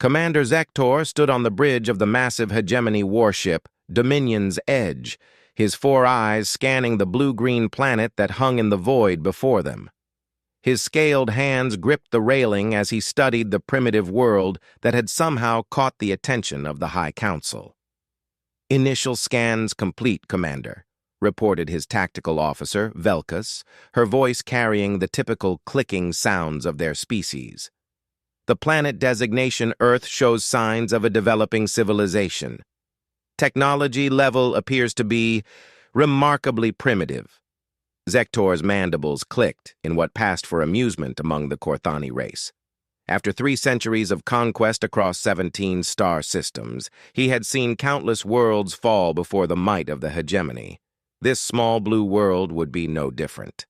Commander Zektor stood on the bridge of the massive hegemony warship, Dominion's Edge, his four eyes scanning the blue-green planet that hung in the void before them. His scaled hands gripped the railing as he studied the primitive world that had somehow caught the attention of the High Council. "Initial scans complete, Commander," reported his tactical officer, Velkas, her voice carrying the typical clicking sounds of their species. "The planet designation Earth shows signs of a developing civilization. Technology level appears to be remarkably primitive." Zektor's mandibles clicked in what passed for amusement among the Korthani race. After 3 centuries of conquest across 17 star systems, he had seen countless worlds fall before the might of the hegemony. This small blue world would be no different.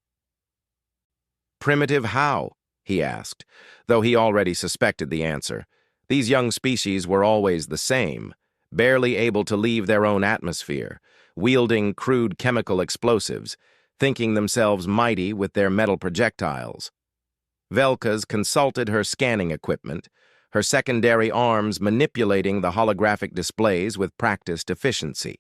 "Primitive how?" he asked, though he already suspected the answer. These young species were always the same, barely able to leave their own atmosphere, wielding crude chemical explosives, thinking themselves mighty with their metal projectiles. Velkas consulted her scanning equipment, her secondary arms manipulating the holographic displays with practiced efficiency.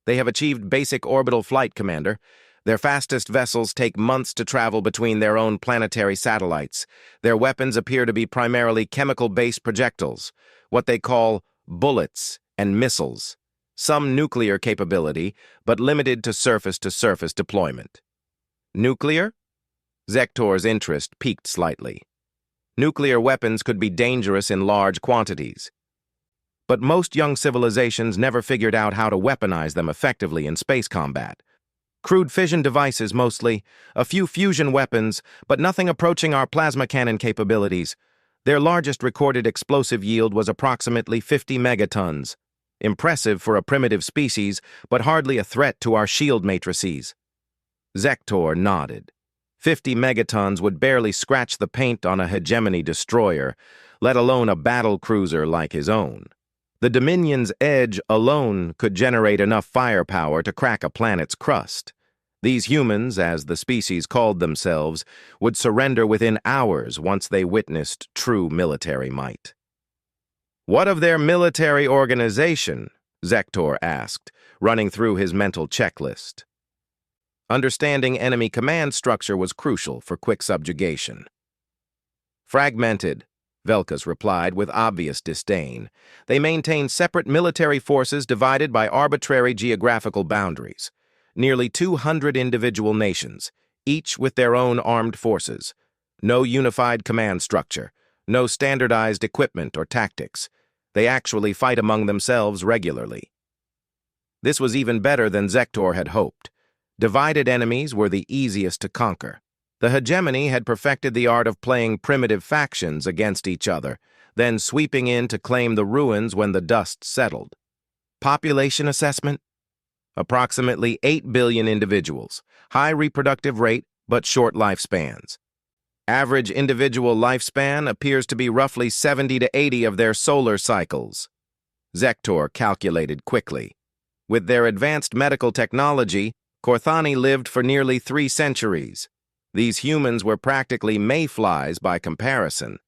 "They have achieved basic orbital flight, Commander. Their fastest vessels take months to travel between their own planetary satellites. Their weapons appear to be primarily chemical-based projectiles, what they call bullets and missiles. Some nuclear capability, but limited to surface-to-surface deployment." "Nuclear?" Zektor's interest peaked slightly. Nuclear weapons could be dangerous in large quantities. But most young civilizations never figured out how to weaponize them effectively in space combat. Crude fission devices mostly, a few fusion weapons, but nothing approaching our plasma cannon capabilities. Their largest recorded explosive yield was approximately 50 megatons. Impressive for a primitive species, but hardly a threat to our shield matrices. Zektor nodded. 50 megatons would barely scratch the paint on a hegemony destroyer, let alone a battle cruiser like his own. The Dominion's Edge alone could generate enough firepower to crack a planet's crust. These humans, as the species called themselves, would surrender within hours once they witnessed true military might. "What of their military organization?" Zektor asked, running through his mental checklist. Understanding enemy command structure was crucial for quick subjugation. "Fragmented," Velkas replied with obvious disdain. "They maintain separate military forces divided by arbitrary geographical boundaries. Nearly 200 individual nations, each with their own armed forces. No unified command structure, no standardized equipment or tactics. They actually fight among themselves regularly." This was even better than Zektor had hoped. Divided enemies were the easiest to conquer. The hegemony had perfected the art of playing primitive factions against each other, then sweeping in to claim the ruins when the dust settled. Population assessment? Approximately 8 billion individuals. High reproductive rate, but short lifespans. Average individual lifespan appears to be roughly 70 to 80 of their solar cycles. Zektor calculated quickly. With their advanced medical technology, Korthani lived for nearly 3 centuries. These humans were practically mayflies by comparison.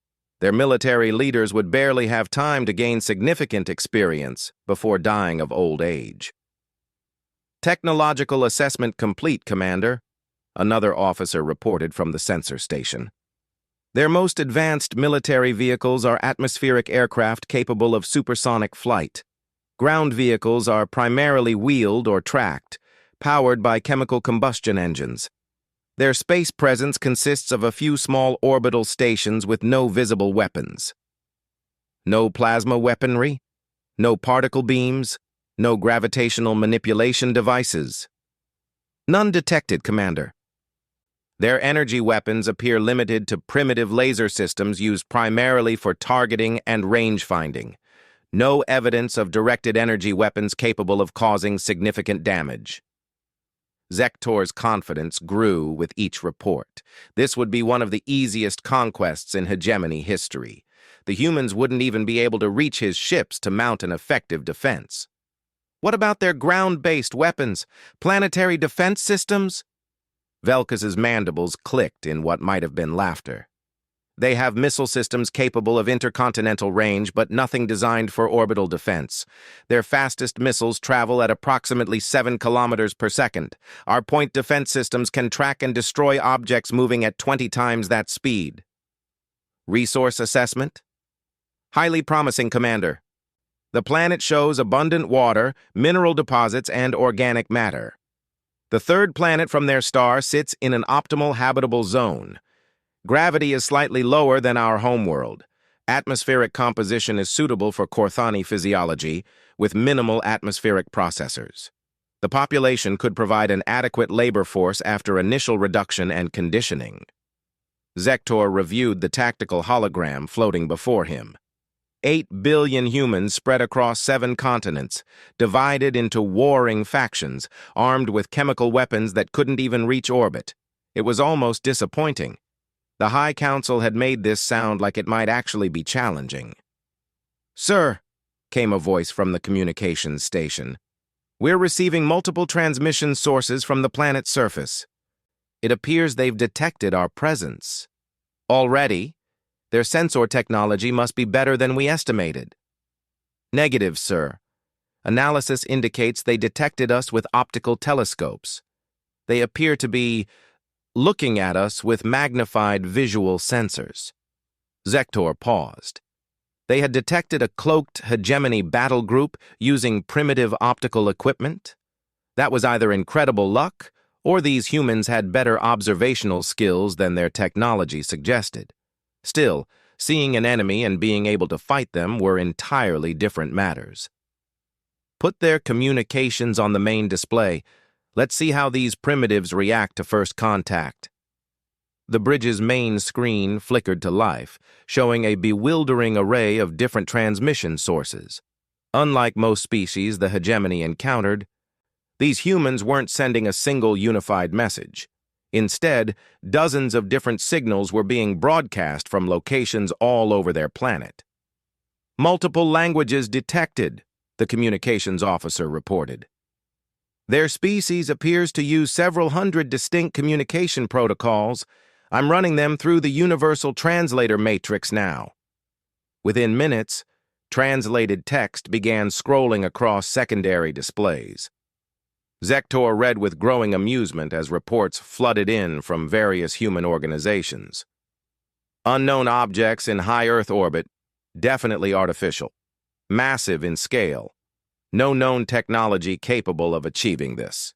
Their military leaders would barely have time to gain significant experience before dying of old age. "Technological assessment complete, Commander," another officer reported from the sensor station. "Their most advanced military vehicles are atmospheric aircraft capable of supersonic flight. Ground vehicles are primarily wheeled or tracked, powered by chemical combustion engines. Their space presence consists of a few small orbital stations with no visible weapons. No plasma weaponry, no particle beams, no gravitational manipulation devices." "None detected, Commander." "Their energy weapons appear limited to primitive laser systems used primarily for targeting and range finding. No evidence of directed energy weapons capable of causing significant damage." Zektor's confidence grew with each report. This would be one of the easiest conquests in hegemony history. The humans wouldn't even be able to reach his ships to mount an effective defense. "What about their ground-based weapons? Planetary defense systems?" Velkas's mandibles clicked in what might have been laughter. They have missile systems capable of intercontinental range, but nothing designed for orbital defense. Their fastest missiles travel at approximately 7 kilometers per second. Our point defense systems can track and destroy objects moving at 20 times that speed. Resource assessment? Highly promising, Commander. The planet shows abundant water, mineral deposits, and organic matter. The third planet from their star sits in an optimal habitable zone. Gravity is slightly lower than our homeworld. Atmospheric composition is suitable for Corthani physiology, with minimal atmospheric processors. The population could provide an adequate labor force after initial reduction and conditioning. Zektor reviewed the tactical hologram floating before him. 8 billion humans spread across 7 continents, divided into warring factions, armed with chemical weapons that couldn't even reach orbit. It was almost disappointing. The High Council had made this sound like it might actually be challenging. "Sir," came a voice from the communications station, "we're receiving multiple transmission sources from the planet's surface. It appears they've detected our presence. Already, their sensor technology must be better than we estimated." "Negative, sir. Analysis indicates they detected us with optical telescopes. They appear to be looking at us with magnified visual sensors." Zektor paused. They had detected a cloaked hegemony battle group using primitive optical equipment. That was either incredible luck, or these humans had better observational skills than their technology suggested. Still, seeing an enemy and being able to fight them were entirely different matters. "Put their communications on the main display. Let's see how these primitives react to first contact." The bridge's main screen flickered to life, showing a bewildering array of different transmission sources. Unlike most species the hegemony encountered, these humans weren't sending a single unified message. Instead, dozens of different signals were being broadcast from locations all over their planet. "Multiple languages detected," the communications officer reported. "Their species appears to use several hundred distinct communication protocols. I'm running them through the Universal Translator Matrix now." Within minutes, translated text began scrolling across secondary displays. Zektor read with growing amusement as reports flooded in from various human organizations. "Unknown objects in high Earth orbit, definitely artificial. Massive in scale. No known technology capable of achieving this.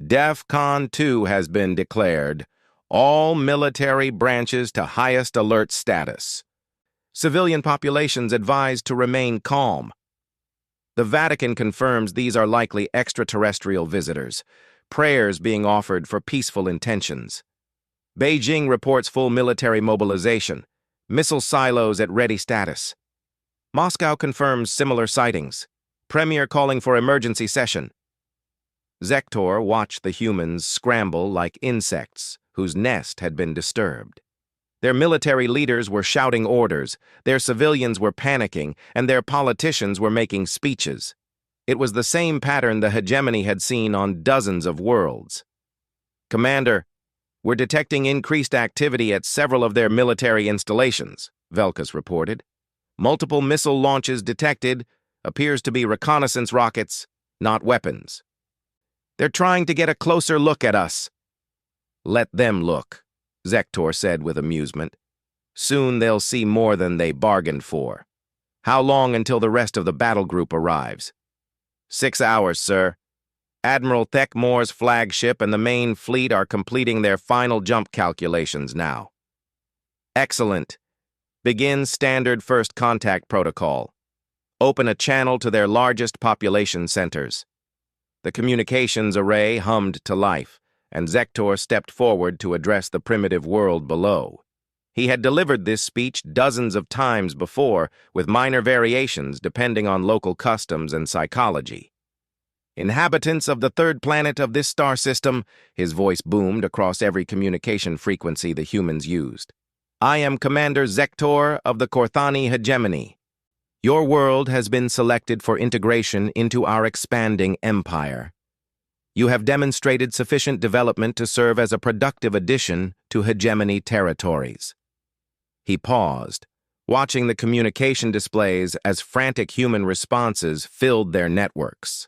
DEFCON 2 has been declared. All military branches to highest alert status. Civilian populations advised to remain calm. The Vatican confirms these are likely extraterrestrial visitors, prayers being offered for peaceful intentions. Beijing reports full military mobilization, missile silos at ready status. Moscow confirms similar sightings. Premier calling for emergency session." Zektor watched the humans scramble like insects whose nest had been disturbed. Their military leaders were shouting orders, their civilians were panicking, and their politicians were making speeches. It was the same pattern the hegemony had seen on dozens of worlds. "Commander, we're detecting increased activity at several of their military installations," Velkas reported. "Multiple missile launches detected. Appears to be reconnaissance rockets, not weapons. They're trying to get a closer look at us." "Let them look," Zektor said with amusement. "Soon they'll see more than they bargained for. How long until the rest of the battle group arrives?" 6 hours, sir. Admiral Thekmore's flagship and the main fleet are completing their final jump calculations now." "Excellent. Begin standard first contact protocol. Open a channel to their largest population centers." The communications array hummed to life, and Zektor stepped forward to address the primitive world below. He had delivered this speech dozens of times before, with minor variations depending on local customs and psychology. "Inhabitants of the third planet of this star system," his voice boomed across every communication frequency the humans used. "I am Commander Zektor of the Corthani hegemony. Your world has been selected for integration into our expanding empire. You have demonstrated sufficient development to serve as a productive addition to hegemony territories. He paused, watching the communication displays as frantic human responses filled their networks.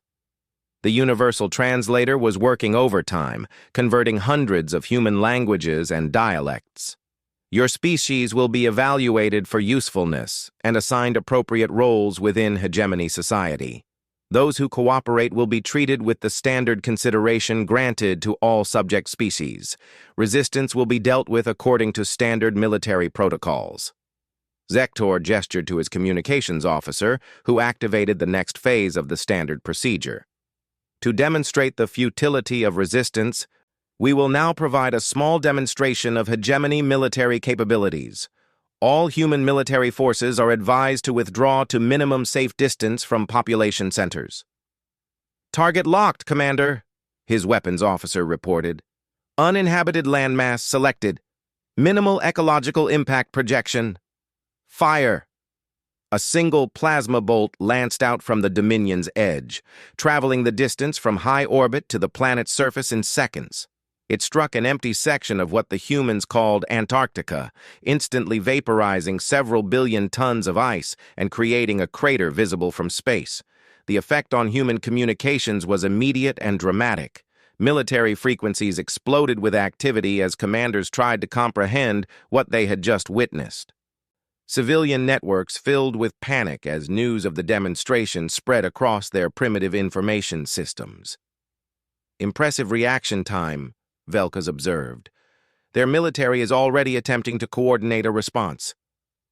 The universal translator was working overtime, converting hundreds of human languages and dialects. Your species will be evaluated for usefulness and assigned appropriate roles within hegemony society. Those who cooperate will be treated with the standard consideration granted to all subject species. Resistance will be dealt with according to standard military protocols. Zektor gestured to his communications officer, who activated the next phase of the standard procedure. To demonstrate the futility of resistance, we will now provide a small demonstration of hegemony military capabilities. All human military forces are advised to withdraw to minimum safe distance from population centers. Target locked, Commander, his weapons officer reported. Uninhabited landmass selected. Minimal ecological impact projection. Fire! A single plasma bolt lanced out from the Dominion's edge, traveling the distance from high orbit to the planet's surface in seconds. It struck an empty section of what the humans called Antarctica, instantly vaporizing several billion tons of ice and creating a crater visible from space. The effect on human communications was immediate and dramatic. Military frequencies exploded with activity as commanders tried to comprehend what they had just witnessed. Civilian networks filled with panic as news of the demonstration spread across their primitive information systems. Impressive reaction time, Velkas observed. Their military is already attempting to coordinate a response.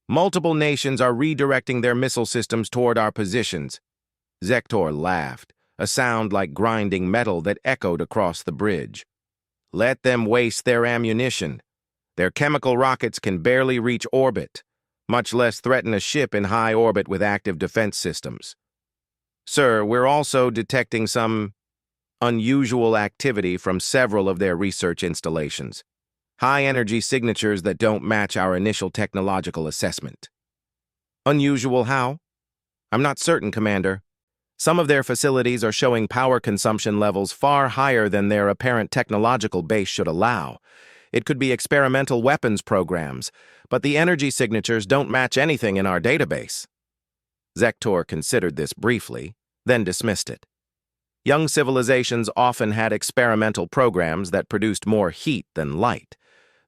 Multiple nations are redirecting their missile systems toward our positions. Zektor laughed, a sound like grinding metal that echoed across the bridge. Let them waste their ammunition. Their chemical rockets can barely reach orbit, much less threaten a ship in high orbit with active defense systems. Sir, we're also detecting some unusual activity from several of their research installations. High-energy signatures that don't match our initial technological assessment. Unusual how? I'm not certain, Commander. Some of their facilities are showing power consumption levels far higher than their apparent technological base should allow. It could be experimental weapons programs, but the energy signatures don't match anything in our database. Zektor considered this briefly, then dismissed it. Young civilizations often had experimental programs that produced more heat than light.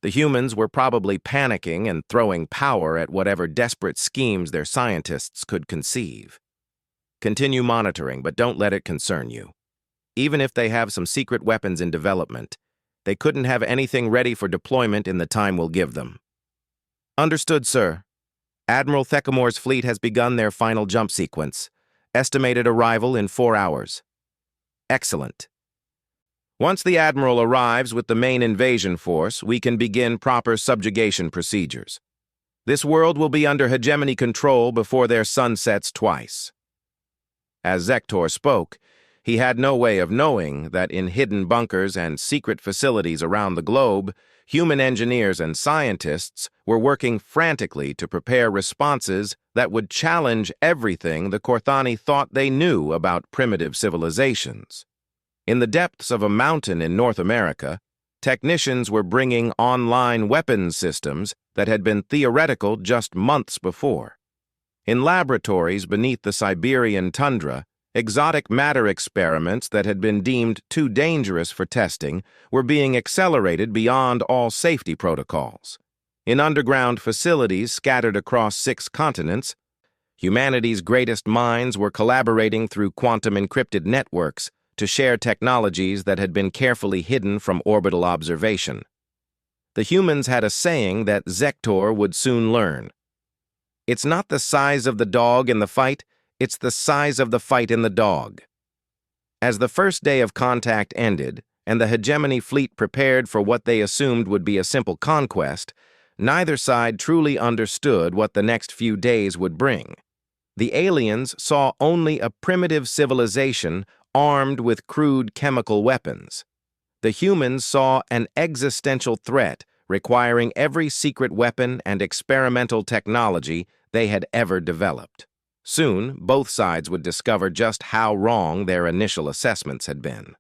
The humans were probably panicking and throwing power at whatever desperate schemes their scientists could conceive. Continue monitoring, but don't let it concern you. Even if they have some secret weapons in development, they couldn't have anything ready for deployment in the time we'll give them. Understood, sir. Admiral Thecamore's fleet has begun their final jump sequence. Estimated arrival in 4 hours. Excellent. Once the Admiral arrives with the main invasion force, we can begin proper subjugation procedures. This world will be under hegemony control before their sun sets twice. As Zektor spoke, he had no way of knowing that in hidden bunkers and secret facilities around the globe, human engineers and scientists were working frantically to prepare responses that would challenge everything the Korthani thought they knew about primitive civilizations. In the depths of a mountain in North America, technicians were bringing online weapons systems that had been theoretical just months before. In laboratories beneath the Siberian tundra, exotic matter experiments that had been deemed too dangerous for testing were being accelerated beyond all safety protocols. In underground facilities scattered across 6 continents, humanity's greatest minds were collaborating through quantum-encrypted networks to share technologies that had been carefully hidden from orbital observation. The humans had a saying that Zektor would soon learn. It's not the size of the dog in the fight, it's the size of the fight in the dog. As the first day of contact ended, and the hegemony fleet prepared for what they assumed would be a simple conquest, neither side truly understood what the next few days would bring. The aliens saw only a primitive civilization armed with crude chemical weapons. The humans saw an existential threat requiring every secret weapon and experimental technology they had ever developed. Soon, both sides would discover just how wrong their initial assessments had been.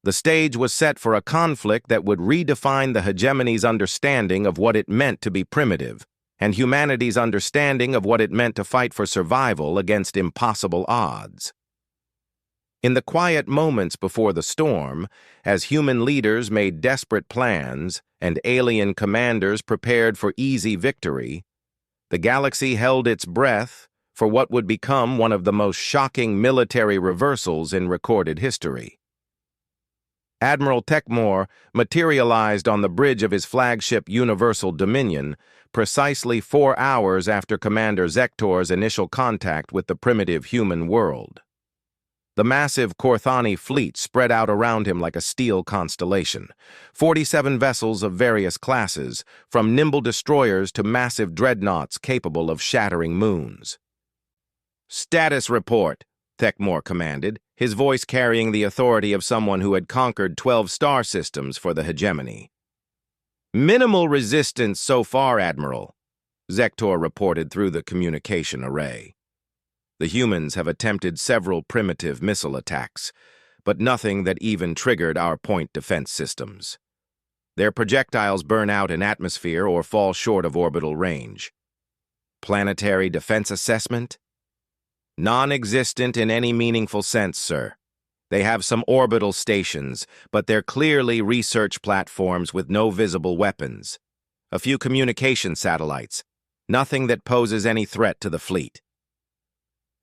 The stage was set for a conflict that would redefine the hegemony's understanding of what it meant to be primitive, and humanity's understanding of what it meant to fight for survival against impossible odds. In the quiet moments before the storm, as human leaders made desperate plans and alien commanders prepared for easy victory, the galaxy held its breath for what would become one of the most shocking military reversals in recorded history. Admiral Techmore materialized on the bridge of his flagship Universal Dominion precisely 4 hours after Commander Zektor's initial contact with the primitive human world. The massive Korthani fleet spread out around him like a steel constellation, 47 vessels of various classes, from nimble destroyers to massive dreadnoughts capable of shattering moons. "Status report," Techmore commanded, his voice carrying the authority of someone who had conquered 12 star systems for the hegemony. "Minimal resistance so far, Admiral," Zektor reported through the communication array. "The humans have attempted several primitive missile attacks, but nothing that even triggered our point defense systems. Their projectiles burn out in atmosphere or fall short of orbital range. Planetary defense assessment? Non-existent in any meaningful sense, sir. They have some orbital stations, but they're clearly research platforms with no visible weapons. A few communication satellites. Nothing that poses any threat to the fleet."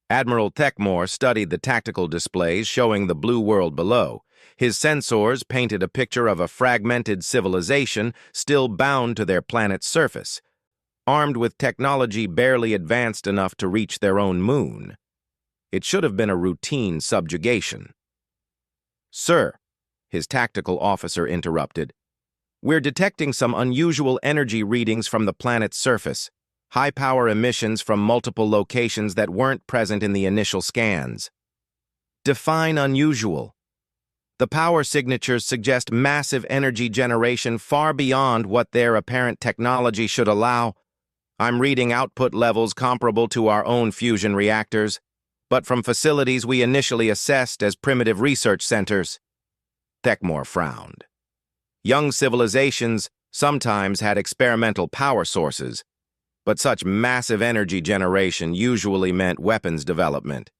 Admiral Techmore studied the tactical displays showing the blue world below. His sensors painted a picture of a fragmented civilization still bound to their planet's surface, armed with technology barely advanced enough to reach their own moon. It should have been a routine subjugation. "Sir," his tactical officer interrupted, "we're detecting some unusual energy readings from the planet's surface. High-power emissions from multiple locations that weren't present in the initial scans." "Define unusual." "The power signatures suggest massive energy generation far beyond what their apparent technology should allow. I'm reading output levels comparable to our own fusion reactors, but from facilities we initially assessed as primitive research centers." Techmore frowned. Young civilizations sometimes had experimental power sources, but such massive energy generation usually meant weapons development.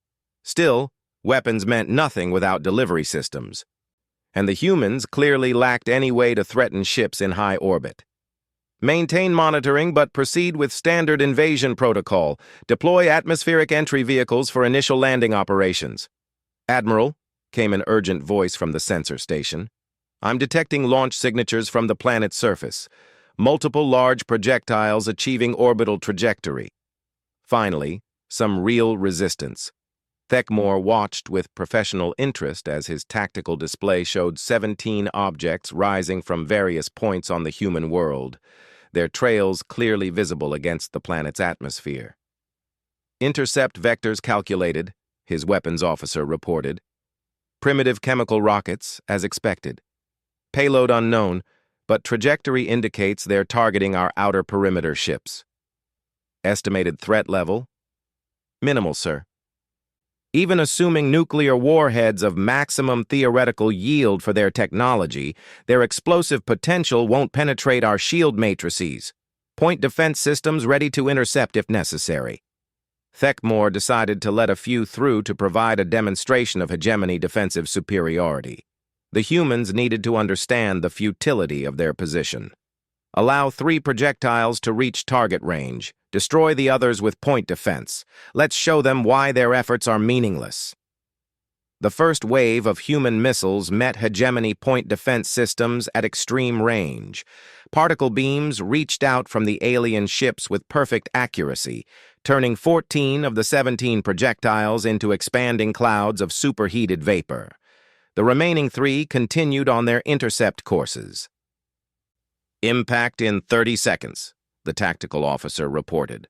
Still, weapons meant nothing without delivery systems, and the humans clearly lacked any way to threaten ships in high orbit. "Maintain monitoring, but proceed with standard invasion protocol. Deploy atmospheric entry vehicles for initial landing operations." "Admiral," came an urgent voice from the sensor station, "I'm detecting launch signatures from the planet's surface. Multiple large projectiles achieving orbital trajectory." Finally, some real resistance. Techmore watched with professional interest as his tactical display showed 17 objects rising from various points on the human world, their trails clearly visible against the planet's atmosphere. "Intercept vectors calculated," his weapons officer reported. "Primitive chemical rockets, as expected. Payload unknown, but trajectory indicates they're targeting our outer perimeter ships." "Estimated threat level?" "Minimal, sir." "Even assuming nuclear warheads of maximum theoretical yield for their technology, their explosive potential won't penetrate our shield matrices. Point defense systems ready to intercept if necessary." Techmore decided to let a few through to provide a demonstration of hegemony defensive superiority. The humans needed to understand the futility of their position. Allow 3 projectiles to reach target range. Destroy the others with point defense. Let's show them why their efforts are meaningless. The first wave of human missiles met hegemony point defense systems at extreme range. Particle beams reached out from the alien ships with perfect accuracy, turning 14 of the 17 projectiles into expanding clouds of superheated vapor. The remaining 3 continued on their intercept courses. "Impact in 30 seconds, the tactical officer reported.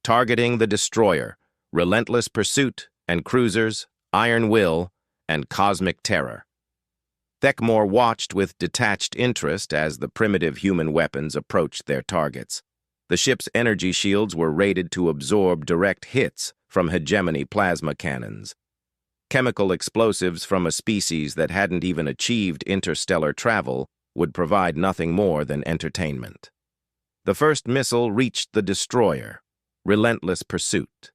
"Targeting the destroyer, relentless pursuit, and cruisers, iron will, and cosmic terror." Techmore watched with detached interest as the primitive human weapons approached their targets. The ship's energy shields were rated to absorb direct hits from hegemony plasma cannons. Chemical explosives from a species that hadn't even achieved interstellar travel would provide nothing more than entertainment. The first missile reached the destroyer, relentless pursuit.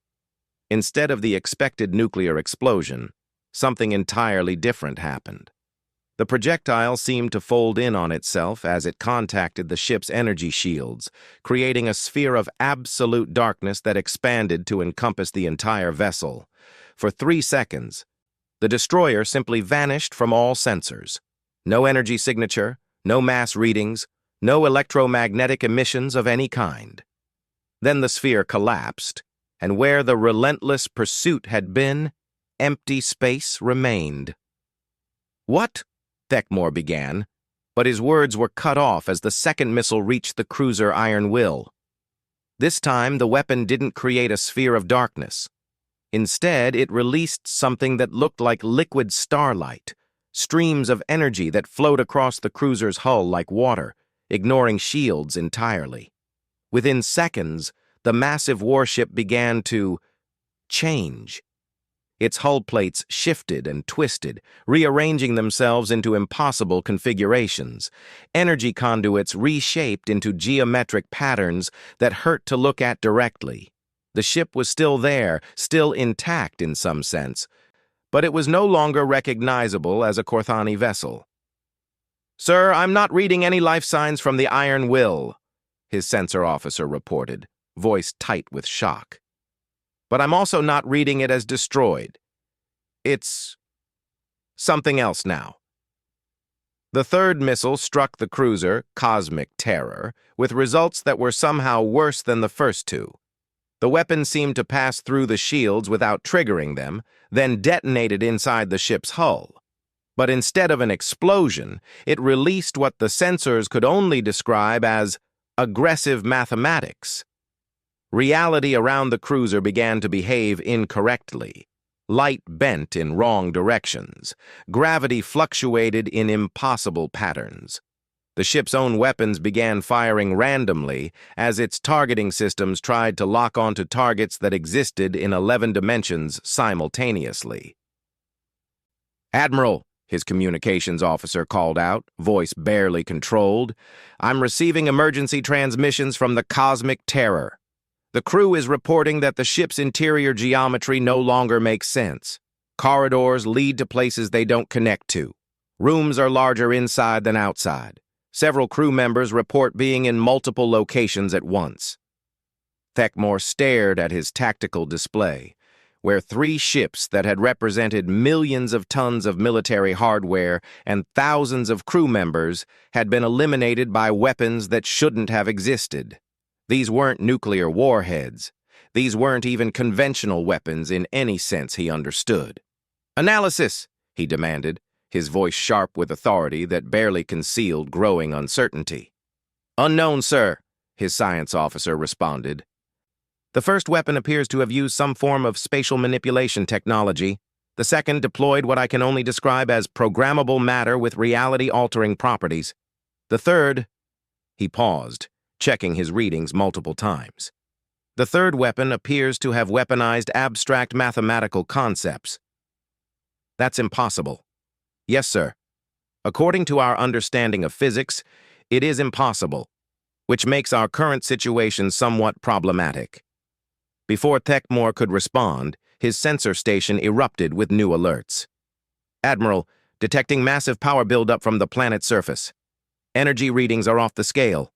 Instead of the expected nuclear explosion, something entirely different happened. The projectile seemed to fold in on itself as it contacted the ship's energy shields, creating a sphere of absolute darkness that expanded to encompass the entire vessel. For 3 seconds, the destroyer simply vanished from all sensors. No energy signature, no mass readings, no electromagnetic emissions of any kind. Then the sphere collapsed, and where the relentless pursuit had been, empty space remained. "What?" Thekmore began, but his words were cut off as the second missile reached the cruiser Iron Will. This time, the weapon didn't create a sphere of darkness. Instead, it released something that looked like liquid starlight, streams of energy that flowed across the cruiser's hull like water, ignoring shields entirely. Within seconds, the massive warship began to change. Its hull plates shifted and twisted, rearranging themselves into impossible configurations. Energy conduits reshaped into geometric patterns that hurt to look at directly. The ship was still there, still intact in some sense, but it was no longer recognizable as a Korthani vessel. "Sir, I'm not reading any life signs from the Iron Will," his sensor officer reported, voice tight with shock. "But I'm also not reading it as destroyed. It's something else now." The third missile struck the cruiser, Cosmic Terror, with results that were somehow worse than the first two. The weapon seemed to pass through the shields without triggering them, then detonated inside the ship's hull. But instead of an explosion, it released what the sensors could only describe as aggressive mathematics. Reality around the cruiser began to behave incorrectly. Light bent in wrong directions. Gravity fluctuated in impossible patterns. The ship's own weapons began firing randomly as its targeting systems tried to lock onto targets that existed in 11 dimensions simultaneously. "Admiral," his communications officer called out, voice barely controlled, "I'm receiving emergency transmissions from the Cosmic Terror. The crew is reporting that the ship's interior geometry no longer makes sense. Corridors lead to places they don't connect to. Rooms are larger inside than outside. Several crew members report being in multiple locations at once." Thekmore stared at his tactical display, where 3 ships that had represented millions of tons of military hardware and thousands of crew members had been eliminated by weapons that shouldn't have existed. These weren't nuclear warheads. These weren't even conventional weapons in any sense he understood. "Analysis," he demanded, his voice sharp with authority that barely concealed growing uncertainty. "Unknown, sir," his science officer responded. "The first weapon appears to have used some form of spatial manipulation technology. The second deployed what I can only describe as programmable matter with reality-altering properties. The third—" He paused, checking his readings multiple times. "The third weapon appears to have weaponized abstract mathematical concepts." "That's impossible." "Yes, sir. According to our understanding of physics, it is impossible, which makes our current situation somewhat problematic." Before Thekmore could respond, his sensor station erupted with new alerts. "Admiral, detecting massive power buildup from the planet's surface. Energy readings are off the scale,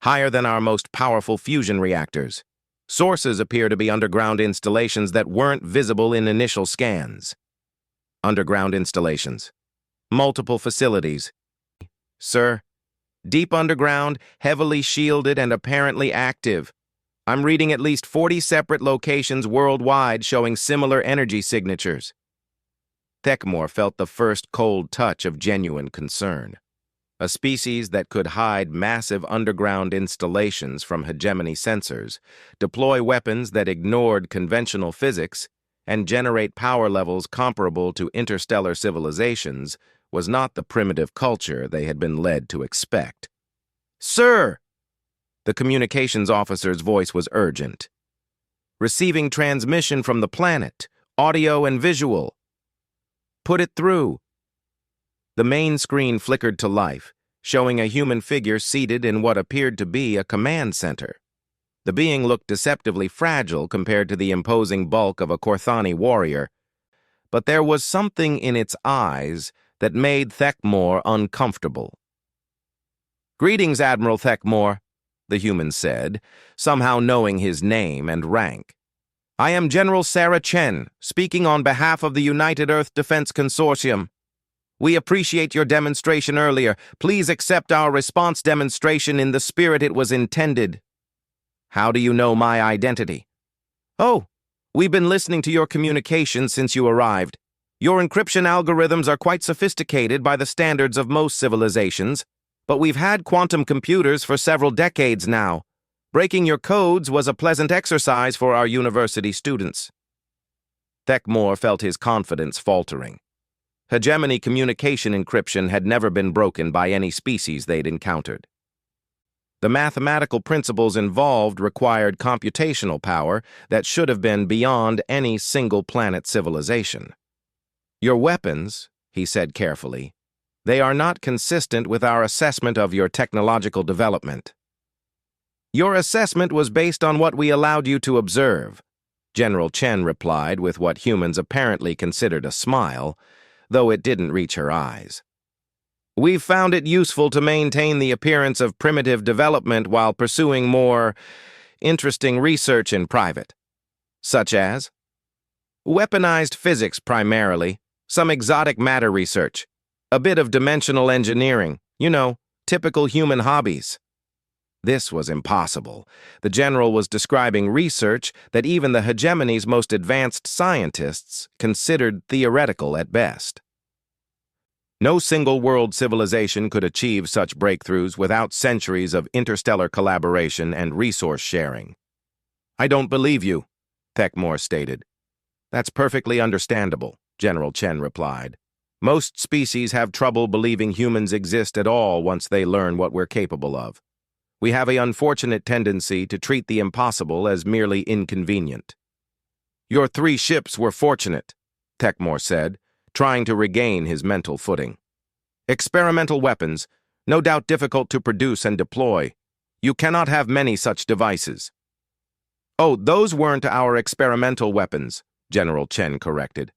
higher than our most powerful fusion reactors. Sources appear to be underground installations that weren't visible in initial scans." "Underground installations. Multiple facilities." "Sir, deep underground, heavily shielded, and apparently active. I'm reading at least 40 separate locations worldwide showing similar energy signatures." Thekmore felt the first cold touch of genuine concern. A species that could hide massive underground installations from hegemony sensors, deploy weapons that ignored conventional physics, and generate power levels comparable to interstellar civilizations was not the primitive culture they had been led to expect. "Sir!" The communications officer's voice was urgent. "Receiving transmission from the planet, audio and visual." put it through." The main screen flickered to life, showing a human figure seated in what appeared to be a command center. The being looked deceptively fragile compared to the imposing bulk of a Korthani warrior, but there was something in its eyes that made Thekmor uncomfortable. "Greetings, Admiral Thekmor," the human said, somehow knowing his name and rank. "I am General Sarah Chen, speaking on behalf of the United Earth Defense Consortium. We appreciate your demonstration earlier. Please accept our response demonstration in the spirit it was intended." "How do you know my identity?" "Oh, we've been listening to your communications since you arrived. Your encryption algorithms are quite sophisticated by the standards of most civilizations, but we've had quantum computers for several decades now. Breaking your codes was a pleasant exercise for our university students." Thekmor felt his confidence faltering. Hegemony communication encryption had never been broken by any species they'd encountered. The mathematical principles involved required computational power that should have been beyond any single-planet civilization. "Your weapons," he said carefully, "they are not consistent with our assessment of your technological development." "Your assessment was based on what we allowed you to observe," General Chen replied with what humans apparently considered a smile, though it didn't reach her eyes. "We've found it useful to maintain the appearance of primitive development while pursuing more interesting research in private." "Such as?" "Weaponized physics primarily, some exotic matter research, a bit of dimensional engineering, typical human hobbies." This was impossible. The general was describing research that even the hegemony's most advanced scientists considered theoretical at best. No single world civilization could achieve such breakthroughs without centuries of interstellar collaboration and resource sharing. "I don't believe you," Thekmor stated. "That's perfectly understandable," General Chen replied. "Most species have trouble believing humans exist at all once they learn what we're capable of. We have an unfortunate tendency to treat the impossible as merely inconvenient." "Your 3 ships were fortunate," Thekmor said, trying to regain his mental footing. "Experimental weapons, no doubt difficult to produce and deploy. You cannot have many such devices." "Oh, those weren't our experimental weapons," General Chen corrected.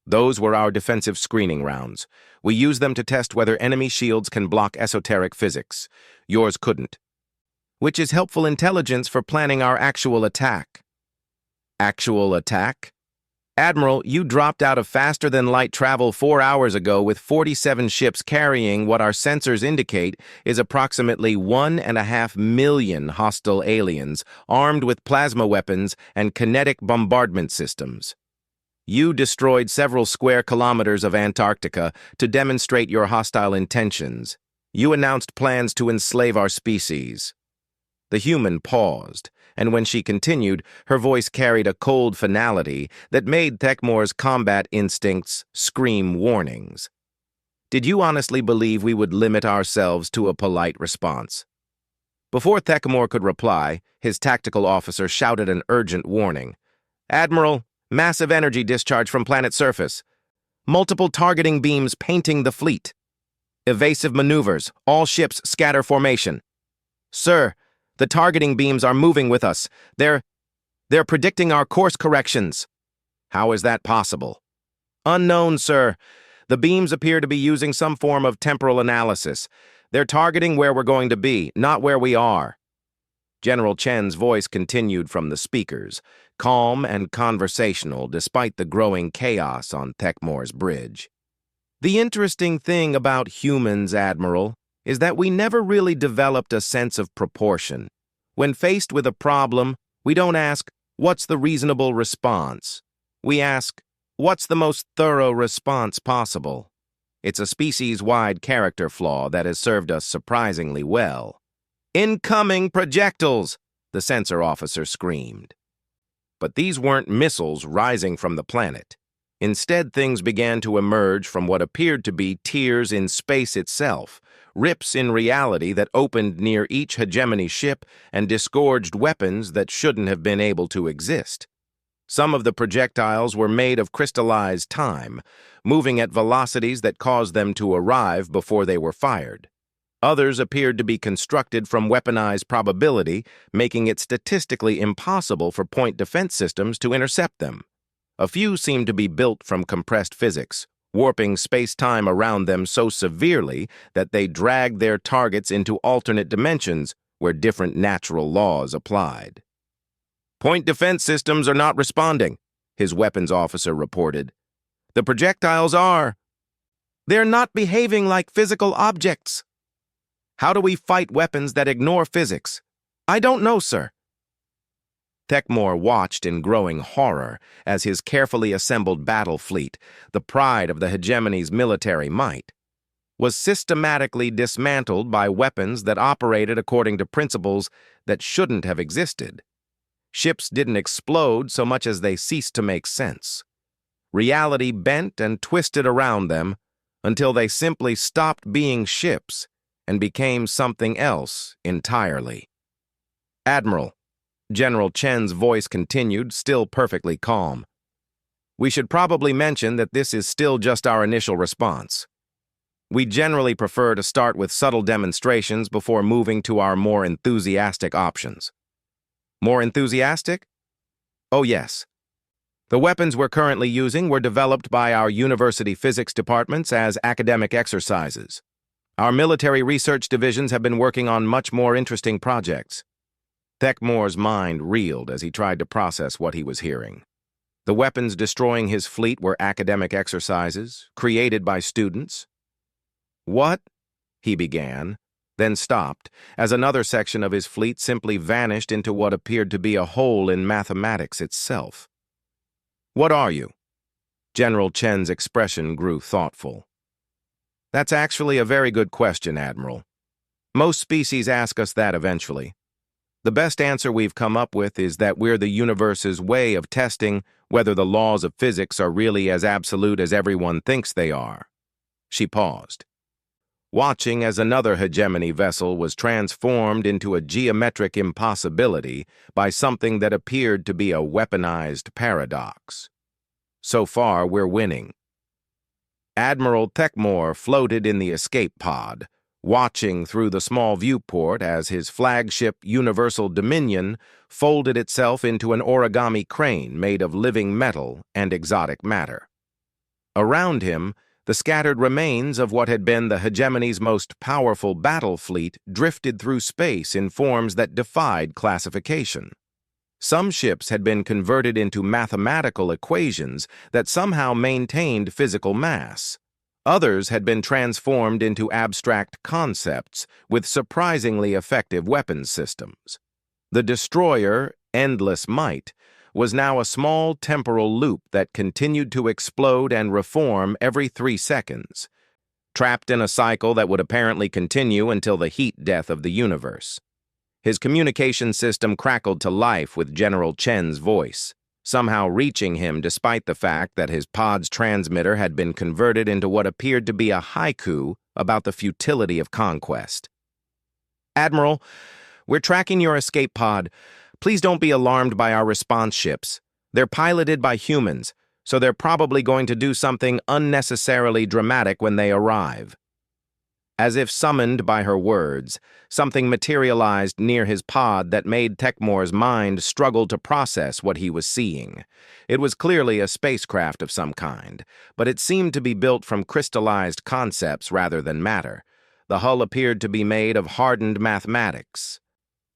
"Those were our defensive screening rounds. We use them to test whether enemy shields can block esoteric physics. Yours couldn't. Which is helpful intelligence for planning our actual attack." "Actual attack?" "Admiral, you dropped out of faster-than-light travel 4 hours ago with 47 ships carrying what our sensors indicate is approximately 1.5 million hostile aliens armed with plasma weapons and kinetic bombardment systems. You destroyed several square kilometers of Antarctica to demonstrate your hostile intentions. You announced plans to enslave our species." The human paused, and when she continued, her voice carried a cold finality that made Thekmor's combat instincts scream warnings. "Did you honestly believe we would limit ourselves to a polite response?" Before Thekmor could reply, his tactical officer shouted an urgent warning. "Admiral, massive energy discharge from planet surface. Multiple targeting beams painting the fleet. Evasive maneuvers, all ships scatter formation." "Sir, the targeting beams are moving with us. They're predicting our course corrections." "How is that possible?" "Unknown, sir. The beams appear to be using some form of temporal analysis. They're targeting where we're going to be, not where we are." General Chen's voice continued from the speakers, calm and conversational despite the growing chaos on Thekmor's bridge. "The interesting thing about humans, Admiral, is that we never really developed a sense of proportion. When faced with a problem, we don't ask, what's the reasonable response? We ask, what's the most thorough response possible? It's a species-wide character flaw that has served us surprisingly well." "Incoming projectiles!" the sensor officer screamed. But these weren't missiles rising from the planet. Instead, things began to emerge from what appeared to be tears in space itself, rips in reality that opened near each hegemony ship and disgorged weapons that shouldn't have been able to exist. Some of the projectiles were made of crystallized time, moving at velocities that caused them to arrive before they were fired. Others appeared to be constructed from weaponized probability, making it statistically impossible for point defense systems to intercept them. A few seemed to be built from compressed physics, warping space-time around them so severely that they dragged their targets into alternate dimensions where different natural laws applied. "Point defense systems are not responding," his weapons officer reported. "The projectiles are. They're not behaving like physical objects." "How do we fight weapons that ignore physics?" "I don't know, sir." Techmore watched in growing horror as his carefully assembled battle fleet, the pride of the hegemony's military might, was systematically dismantled by weapons that operated according to principles that shouldn't have existed. Ships didn't explode so much as they ceased to make sense. Reality bent and twisted around them until they simply stopped being ships and became something else entirely. "Admiral," General Chen's voice continued, still perfectly calm, "we should probably mention that this is still just our initial response. We generally prefer to start with subtle demonstrations before moving to our more enthusiastic options." "More enthusiastic?" "Oh, yes. The weapons we're currently using were developed by our university physics departments as academic exercises. Our military research divisions have been working on much more interesting projects." Techmore's mind reeled as he tried to process what he was hearing. The weapons destroying his fleet were academic exercises, created by students. "What?" he began, then stopped, as another section of his fleet simply vanished into what appeared to be a hole in mathematics itself. "What are you?" General Chen's expression grew thoughtful. "That's actually a very good question, Admiral. Most species ask us that eventually. The best answer we've come up with is that we're the universe's way of testing whether the laws of physics are really as absolute as everyone thinks they are." She paused, watching as another hegemony vessel was transformed into a geometric impossibility by something that appeared to be a weaponized paradox. "So far, we're winning." Admiral Techmore floated in the escape pod, watching through the small viewport as his flagship Universal Dominion folded itself into an origami crane made of living metal and exotic matter. Around him, the scattered remains of what had been the hegemony's most powerful battle fleet drifted through space in forms that defied classification. Some ships had been converted into mathematical equations that somehow maintained physical mass. Others had been transformed into abstract concepts with surprisingly effective weapons systems. The destroyer, Endless Might, was now a small temporal loop that continued to explode and reform every 3 seconds, trapped in a cycle that would apparently continue until the heat death of the universe. His communication system crackled to life with General Chen's voice, somehow reaching him despite the fact that his pod's transmitter had been converted into what appeared to be a haiku about the futility of conquest. "Admiral, we're tracking your escape pod. Please don't be alarmed by our response ships. They're piloted by humans, so they're probably going to do something unnecessarily dramatic when they arrive." As if summoned by her words, something materialized near his pod that made Techmore's mind struggle to process what he was seeing. It was clearly a spacecraft of some kind, but it seemed to be built from crystallized concepts rather than matter. The hull appeared to be made of hardened mathematics,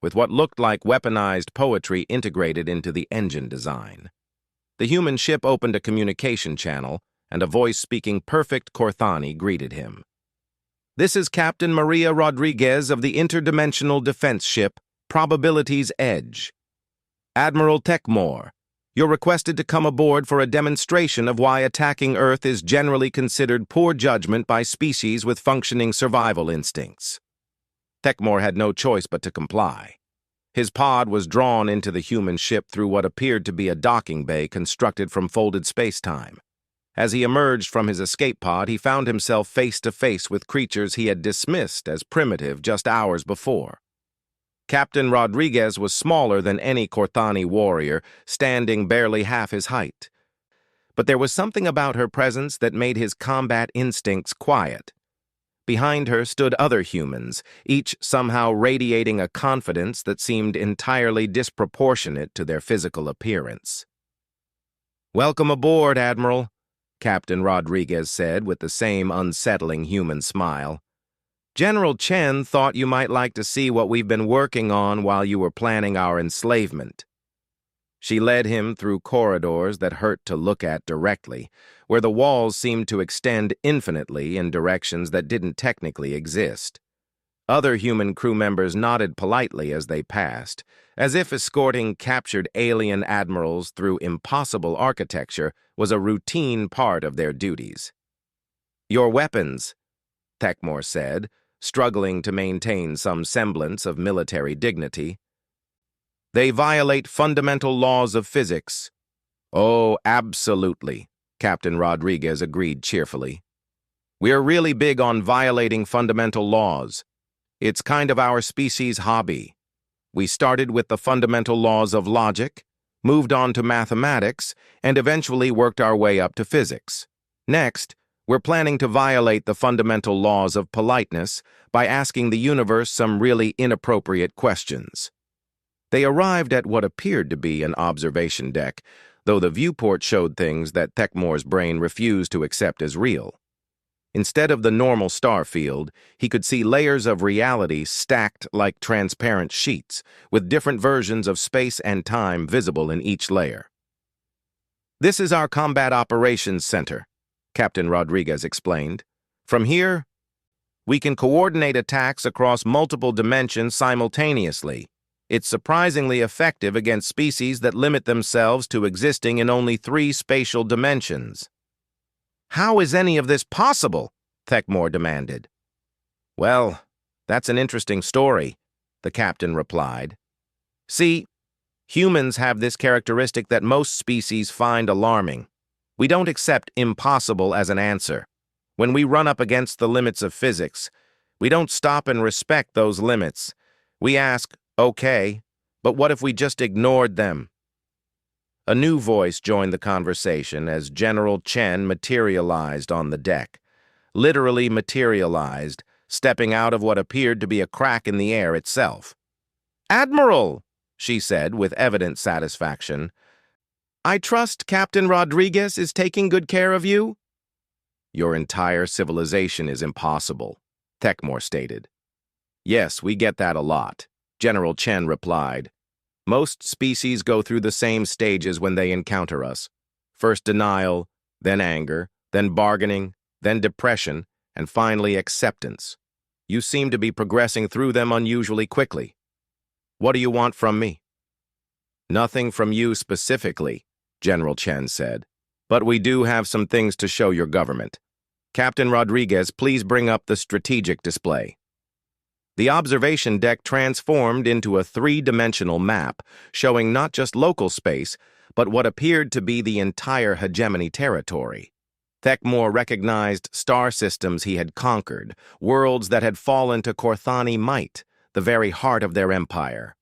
with what looked like weaponized poetry integrated into the engine design. The human ship opened a communication channel, and a voice speaking perfect Corthani greeted him. "This is Captain Maria Rodriguez of the interdimensional defense ship, Probability's Edge. Admiral Techmore, you're requested to come aboard for a demonstration of why attacking Earth is generally considered poor judgment by species with functioning survival instincts." Techmore had no choice but to comply. His pod was drawn into the human ship through what appeared to be a docking bay constructed from folded space-time. As he emerged from his escape pod, he found himself face to face with creatures he had dismissed as primitive just hours before. Captain Rodriguez was smaller than any Corthani warrior, standing barely half his height. But there was something about her presence that made his combat instincts quiet. Behind her stood other humans, each somehow radiating a confidence that seemed entirely disproportionate to their physical appearance. "Welcome aboard, Admiral," Captain Rodriguez said with the same unsettling human smile. "General Chen thought you might like to see what we've been working on while you were planning our enslavement." She led him through corridors that hurt to look at directly, where the walls seemed to extend infinitely in directions that didn't technically exist. Other human crew members nodded politely as they passed, as if escorting captured alien admirals through impossible architecture was a routine part of their duties. "Your weapons," Thekmor said, struggling to maintain some semblance of military dignity. "They violate fundamental laws of physics." "Oh, absolutely," Captain Rodriguez agreed cheerfully. "We're really big on violating fundamental laws. It's kind of our species' hobby. We started with the fundamental laws of logic, moved on to mathematics, and eventually worked our way up to physics. Next, we're planning to violate the fundamental laws of politeness by asking the universe some really inappropriate questions." They arrived at what appeared to be an observation deck, though the viewport showed things that Thekmor's brain refused to accept as real. Instead of the normal star field, he could see layers of reality stacked like transparent sheets, with different versions of space and time visible in each layer. "This is our Combat Operations Center," Captain Rodriguez explained. "From here, we can coordinate attacks across multiple dimensions simultaneously. It's surprisingly effective against species that limit themselves to existing in only 3 spatial dimensions." "How is any of this possible?" Thekmor demanded. "Well, that's an interesting story," the captain replied. "See, humans have this characteristic that most species find alarming. We don't accept impossible as an answer. When we run up against the limits of physics, we don't stop and respect those limits. We ask, okay, but what if we just ignored them?" A new voice joined the conversation as General Chen materialized on the deck. Literally materialized, stepping out of what appeared to be a crack in the air itself. "Admiral," she said with evident satisfaction, "I trust Captain Rodriguez is taking good care of you?" "Your entire civilization is impossible," Thekmor stated. "Yes, we get that a lot," General Chen replied. "Most species go through the same stages when they encounter us. First denial, then anger, then bargaining, then depression, and finally acceptance. You seem to be progressing through them unusually quickly. What do you want from me?" "Nothing from you specifically," General Chen said, "but we do have some things to show your government. Captain Rodriguez, please bring up the strategic display." The observation deck transformed into a 3-dimensional map, showing not just local space, but what appeared to be the entire hegemony territory. Thekmor recognized star systems he had conquered, worlds that had fallen to Corthani might, the very heart of their empire.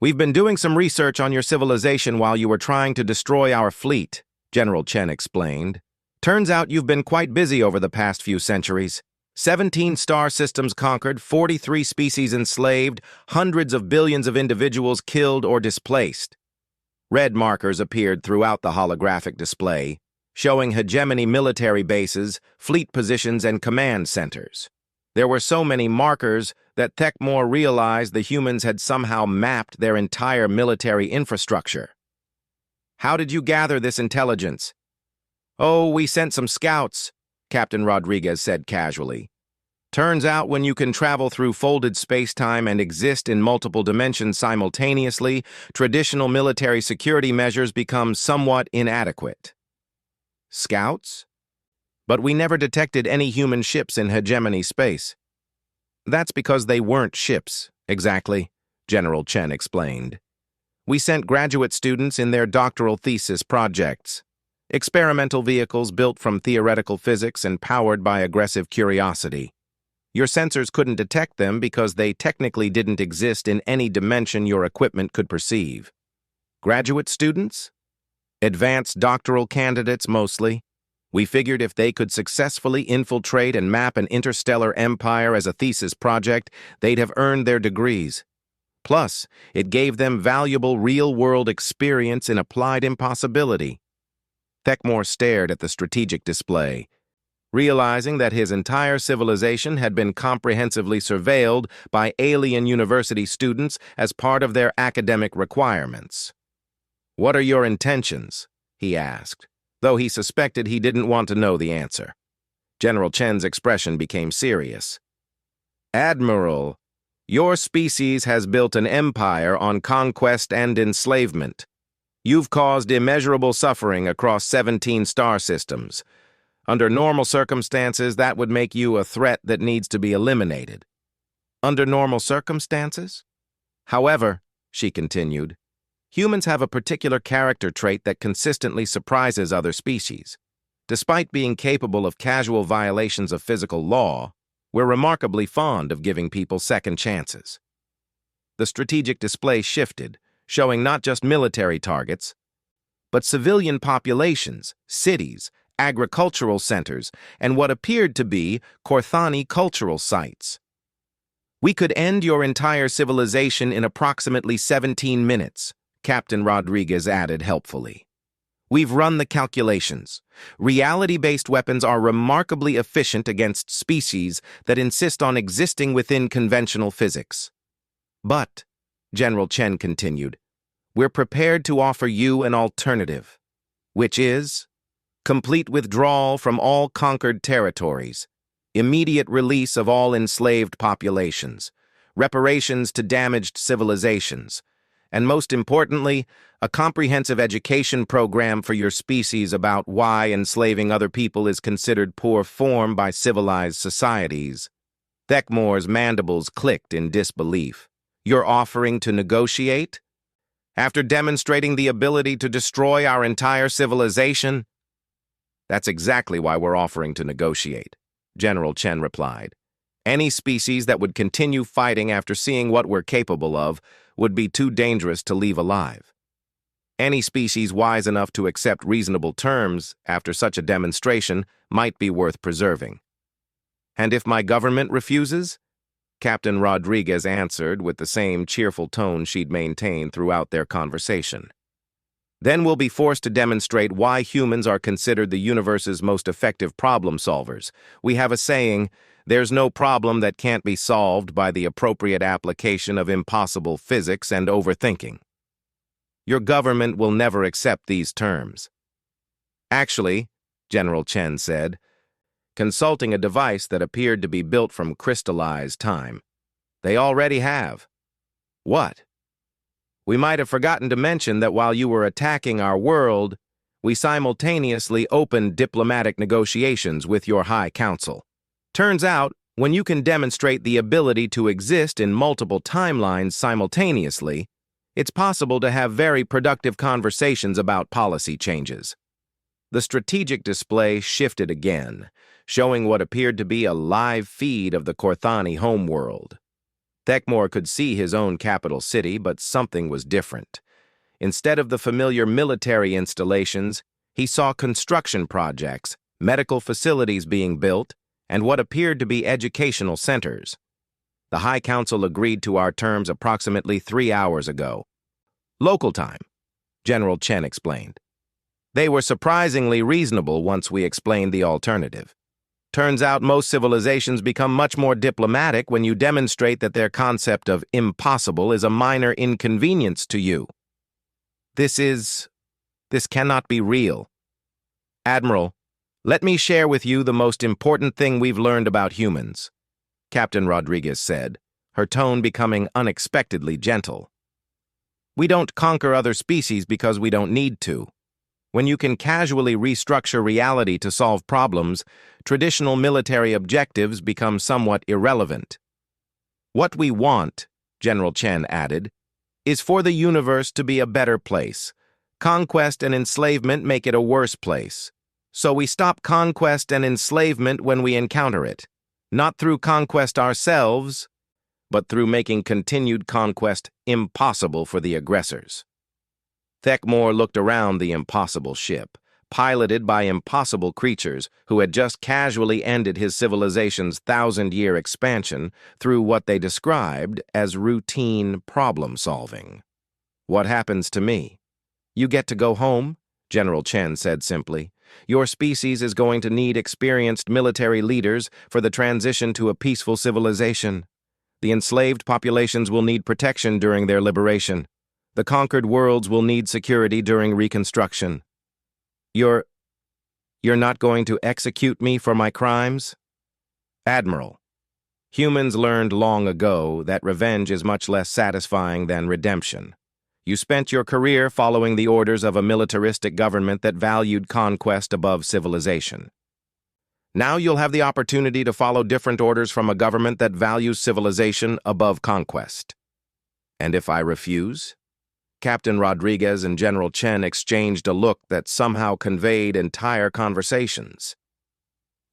"We've been doing some research on your civilization while you were trying to destroy our fleet," General Chen explained. "Turns out you've been quite busy over the past few centuries. 17 star systems conquered, 43 species enslaved, hundreds of billions of individuals killed or displaced." Red markers appeared throughout the holographic display, showing hegemony military bases, fleet positions, and command centers. There were so many markers that Thekmor realized the humans had somehow mapped their entire military infrastructure. "How did you gather this intelligence?" "Oh, we sent some scouts," Captain Rodriguez said casually. "Turns out when you can travel through folded space-time and exist in multiple dimensions simultaneously, traditional military security measures become somewhat inadequate." "Scouts? But we never detected any human ships in hegemony space." "That's because they weren't ships, exactly," General Chen explained. "We sent graduate students in their doctoral thesis projects. Experimental vehicles built from theoretical physics and powered by aggressive curiosity. Your sensors couldn't detect them because they technically didn't exist in any dimension your equipment could perceive. Graduate students? Advanced doctoral candidates, mostly. We figured if they could successfully infiltrate and map an interstellar empire as a thesis project, they'd have earned their degrees. Plus, it gave them valuable real-world experience in applied impossibility. Thekmore stared at the strategic display, realizing that his entire civilization had been comprehensively surveilled by alien university students as part of their academic requirements. "What are your intentions?" he asked, though he suspected he didn't want to know the answer. General Chen's expression became serious. "Admiral, your species has built an empire on conquest and enslavement. You've caused immeasurable suffering across 17 star systems. Under normal circumstances, that would make you a threat that needs to be eliminated." "Under normal circumstances?" "However," she continued, "humans have a particular character trait that consistently surprises other species. Despite being capable of casual violations of physical law, we're remarkably fond of giving people second chances." The strategic display shifted, showing not just military targets, but civilian populations, cities, agricultural centers, and what appeared to be Korthani cultural sites. "We could end your entire civilization in approximately 17 minutes, Captain Rodriguez added helpfully. "We've run the calculations. Reality-based weapons are remarkably efficient against species that insist on existing within conventional physics. But," General Chen continued, "we're prepared to offer you an alternative, which is complete withdrawal from all conquered territories, immediate release of all enslaved populations, reparations to damaged civilizations, and most importantly, a comprehensive education program for your species about why enslaving other people is considered poor form by civilized societies." Thekmore's mandibles clicked in disbelief. "You're offering to negotiate? After demonstrating the ability to destroy our entire civilization?" "That's exactly why we're offering to negotiate," General Chen replied. "Any species that would continue fighting after seeing what we're capable of would be too dangerous to leave alive. Any species wise enough to accept reasonable terms after such a demonstration might be worth preserving." "And if my government refuses?" Captain Rodriguez answered with the same cheerful tone she'd maintained throughout their conversation. "Then we'll be forced to demonstrate why humans are considered the universe's most effective problem solvers. We have a saying, there's no problem that can't be solved by the appropriate application of impossible physics and overthinking. Your government will never accept these terms." "Actually," General Chen said, consulting a device that appeared to be built from crystallized time, "they already have." "What?" "We might have forgotten to mention that while you were attacking our world, we simultaneously opened diplomatic negotiations with your High Council. Turns out, when you can demonstrate the ability to exist in multiple timelines simultaneously, it's possible to have very productive conversations about policy changes." The strategic display shifted again, showing what appeared to be a live feed of the Korthani homeworld. Thekmore could see his own capital city, but something was different. Instead of the familiar military installations, he saw construction projects, medical facilities being built, and what appeared to be educational centers. "The High Council agreed to our terms approximately 3 hours ago. Local time," General Chen explained. "They were surprisingly reasonable once we explained the alternative. Turns out most civilizations become much more diplomatic when you demonstrate that their concept of impossible is a minor inconvenience to you." This cannot be real. "Admiral, let me share with you the most important thing we've learned about humans," Captain Rodriguez said, her tone becoming unexpectedly gentle. "We don't conquer other species because we don't need to. When you can casually restructure reality to solve problems, traditional military objectives become somewhat irrelevant. What we want," General Chen added, "is for the universe to be a better place. Conquest and enslavement make it a worse place. So we stop conquest and enslavement when we encounter it. Not through conquest ourselves, but through making continued conquest impossible for the aggressors. Thekmor looked around the impossible ship, piloted by impossible creatures who had just casually ended his civilization's 1,000-year expansion through what they described as routine problem-solving. "What happens to me?" "You get to go home," General Chen said simply. "Your species is going to need experienced military leaders for the transition to a peaceful civilization. The enslaved populations will need protection during their liberation. The conquered worlds will need security during reconstruction. You're not going to execute me for my crimes?" "Admiral, humans learned long ago that revenge is much less satisfying than redemption. You spent your career following the orders of a militaristic government that valued conquest above civilization. Now you'll have the opportunity to follow different orders from a government that values civilization above conquest." "And if I refuse?" Captain Rodriguez and General Chen exchanged a look that somehow conveyed entire conversations.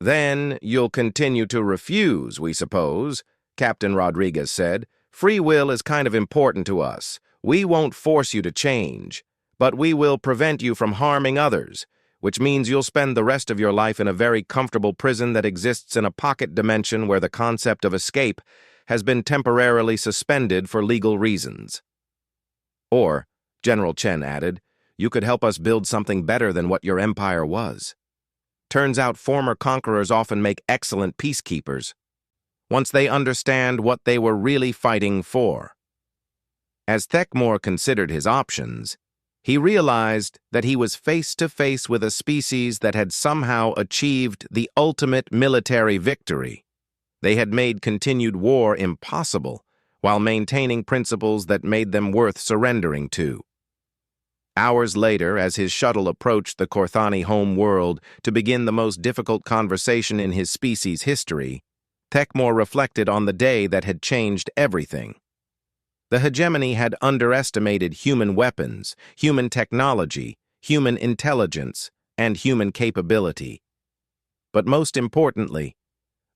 "Then you'll continue to refuse, we suppose," Captain Rodriguez said. "Free will is kind of important to us. We won't force you to change, but we will prevent you from harming others, which means you'll spend the rest of your life in a very comfortable prison that exists in a pocket dimension where the concept of escape has been temporarily suspended for legal reasons. Or," General Chen added, "you could help us build something better than what your empire was. Turns out former conquerors often make excellent peacekeepers, once they understand what they were really fighting for." As Thekmor considered his options, he realized that he was face to face with a species that had somehow achieved the ultimate military victory. They had made continued war impossible, while maintaining principles that made them worth surrendering to. Hours later, as his shuttle approached the Korthani home world to begin the most difficult conversation in his species' history, Thekmor reflected on the day that had changed everything. The hegemony had underestimated human weapons, human technology, human intelligence, and human capability. But most importantly,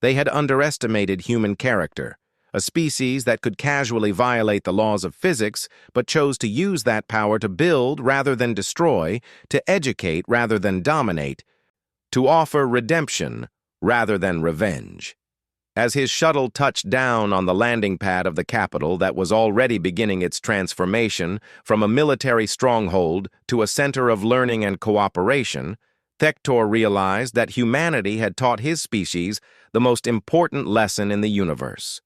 they had underestimated human character, a species that could casually violate the laws of physics but chose to use that power to build rather than destroy, to educate rather than dominate, to offer redemption rather than revenge. As his shuttle touched down on the landing pad of the capital that was already beginning its transformation from a military stronghold to a center of learning and cooperation, Thektor realized that humanity had taught his species the most important lesson in the universe.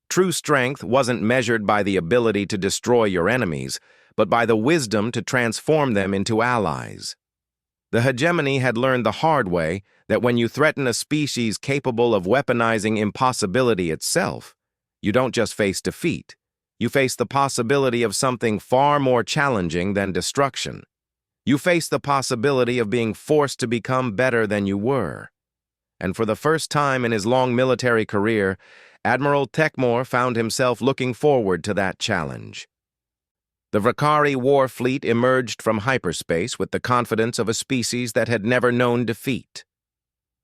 True strength wasn't measured by the ability to destroy your enemies, but by the wisdom to transform them into allies. The hegemony had learned the hard way that when you threaten a species capable of weaponizing impossibility itself, you don't just face defeat. You face the possibility of something far more challenging than destruction. You face the possibility of being forced to become better than you were. And for the first time in his long military career, Admiral Thekmor found himself looking forward to that challenge. The Vakari war fleet emerged from hyperspace with the confidence of a species that had never known defeat.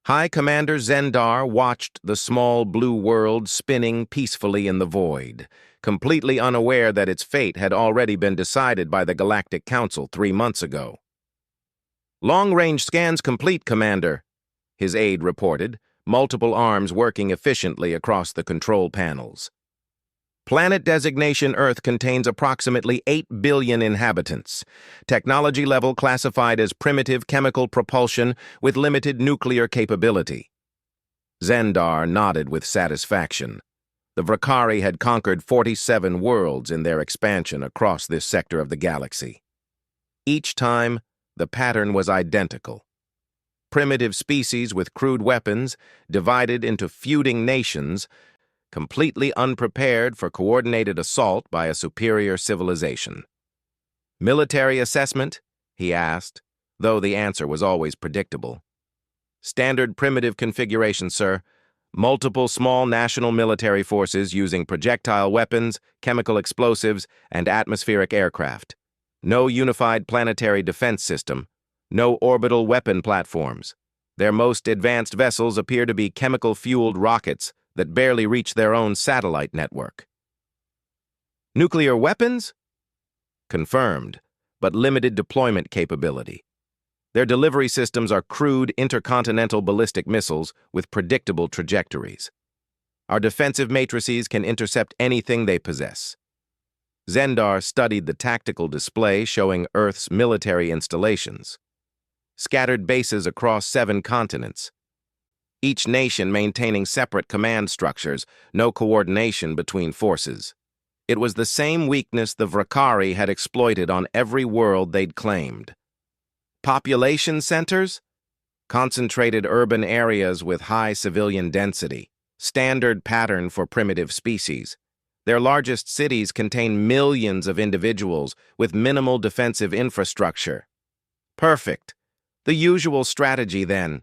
High Commander Zendar watched the small blue world spinning peacefully in the void, completely unaware that its fate had already been decided by the Galactic Council 3 months ago. "Long-range scans complete, Commander," his aide reported, multiple arms working efficiently across the control panels. "Planet designation Earth contains approximately 8 billion inhabitants. Technology level classified as primitive chemical propulsion with limited nuclear capability." Zendar nodded with satisfaction. The Vakari had conquered 47 worlds in their expansion across this sector of the galaxy. Each time, the pattern was identical. Primitive species with crude weapons, divided into feuding nations, completely unprepared for coordinated assault by a superior civilization. "Military assessment?" he asked, though the answer was always predictable. "Standard primitive configuration, sir. Multiple small national military forces using projectile weapons, chemical explosives, and atmospheric aircraft. No unified planetary defense system. No orbital weapon platforms. Their most advanced vessels appear to be chemical-fueled rockets, that barely reach their own satellite network. Nuclear weapons? Confirmed, but limited deployment capability. Their delivery systems are crude intercontinental ballistic missiles with predictable trajectories. Our defensive matrices can intercept anything they possess. Zendar studied the tactical display showing Earth's military installations. Scattered bases across 7 continents. Each nation maintaining separate command structures, no coordination between forces. It was the same weakness the Vrakari had exploited on every world they'd claimed. Population centers? Concentrated urban areas with high civilian density. Standard pattern for primitive species. Their largest cities contain millions of individuals with minimal defensive infrastructure. Perfect. The usual strategy, then.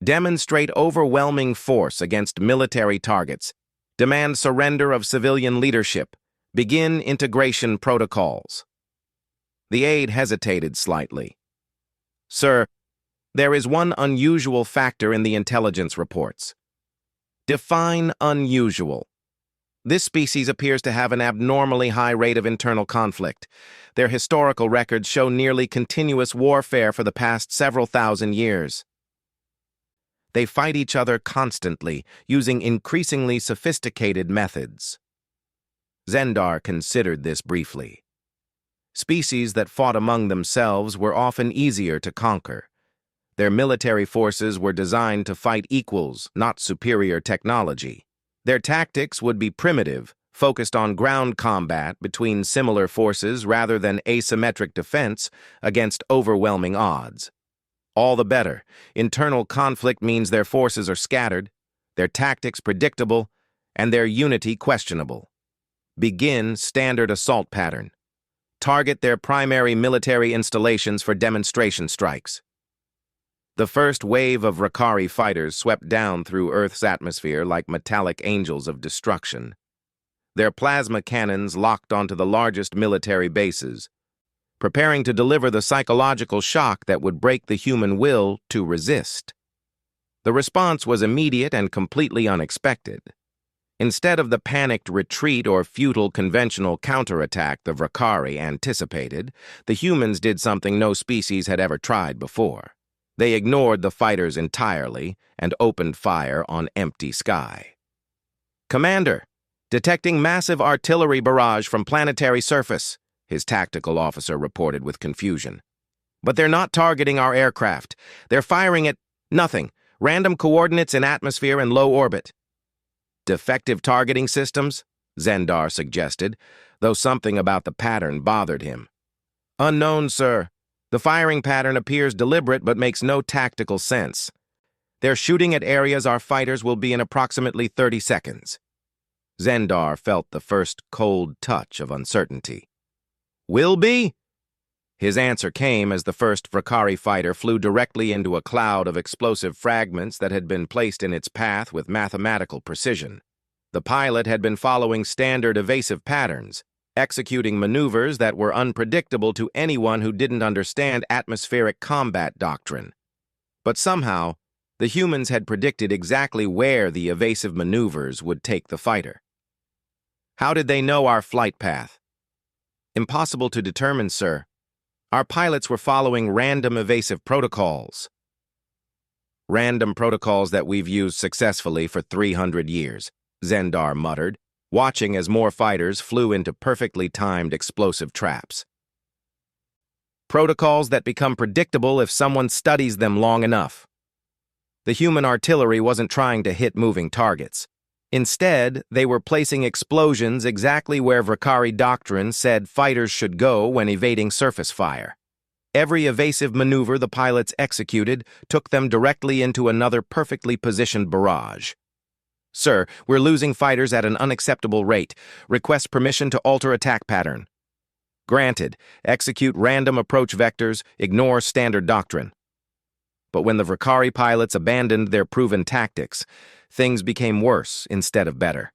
Demonstrate overwhelming force against military targets. Demand surrender of civilian leadership. Begin integration protocols. The aide hesitated slightly. Sir, there is one unusual factor in the intelligence reports. Define unusual. This species appears to have an abnormally high rate of internal conflict. Their historical records show nearly continuous warfare for the past several thousand years. They fight each other constantly, using increasingly sophisticated methods. Zendar considered this briefly. Species that fought among themselves were often easier to conquer. Their military forces were designed to fight equals, not superior technology. Their tactics would be primitive, focused on ground combat between similar forces rather than asymmetric defense against overwhelming odds. All the better. Internal conflict means their forces are scattered, their tactics predictable, and their unity questionable. Begin standard assault pattern. Target their primary military installations for demonstration strikes. The first wave of Rakari fighters swept down through Earth's atmosphere like metallic angels of destruction. Their plasma cannons locked onto the largest military bases, preparing to deliver the psychological shock that would break the human will to resist. The response was immediate and completely unexpected. Instead of the panicked retreat or futile conventional counterattack the Vrakari anticipated, the humans did something no species had ever tried before. They ignored the fighters entirely and opened fire on empty sky. Commander, detecting massive artillery barrage from planetary surface, his tactical officer reported with confusion. But they're not targeting our aircraft. They're firing at nothing, random coordinates in atmosphere and low orbit. Defective targeting systems? Zendar suggested, though something about the pattern bothered him. Unknown, sir. The firing pattern appears deliberate but makes no tactical sense. They're shooting at areas our fighters will be in approximately 30 seconds. Zendar felt the first cold touch of uncertainty. Will be? His answer came as the first Vrakari fighter flew directly into a cloud of explosive fragments that had been placed in its path with mathematical precision. The pilot had been following standard evasive patterns, executing maneuvers that were unpredictable to anyone who didn't understand atmospheric combat doctrine. But somehow, the humans had predicted exactly where the evasive maneuvers would take the fighter. How did they know our flight path? Impossible to determine, sir. Our pilots were following random evasive protocols. Random protocols that we've used successfully for 300 years, Zendar muttered, watching as more fighters flew into perfectly timed explosive traps. Protocols that become predictable if someone studies them long enough. The human artillery wasn't trying to hit moving targets. Instead, they were placing explosions exactly where Vrakari doctrine said fighters should go when evading surface fire. Every evasive maneuver the pilots executed took them directly into another perfectly positioned barrage. Sir, we're losing fighters at an unacceptable rate. Request permission to alter attack pattern. Granted. Execute random approach vectors, ignore standard doctrine. But when the Vrakari pilots abandoned their proven tactics, things became worse instead of better.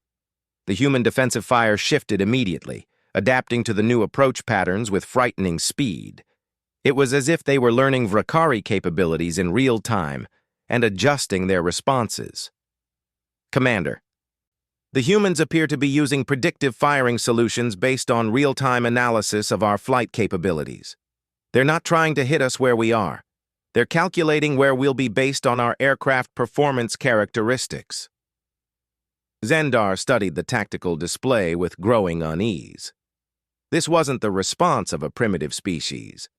The human defensive fire shifted immediately, adapting to the new approach patterns with frightening speed. It was as if they were learning Vrakari capabilities in real time and adjusting their responses. Commander, The humans appear to be using predictive firing solutions based on real-time analysis of our flight capabilities. They're not trying to hit us where we are. They're calculating where we'll be based on our aircraft performance characteristics. Zendar studied the tactical display with growing unease. This wasn't the response of a primitive species.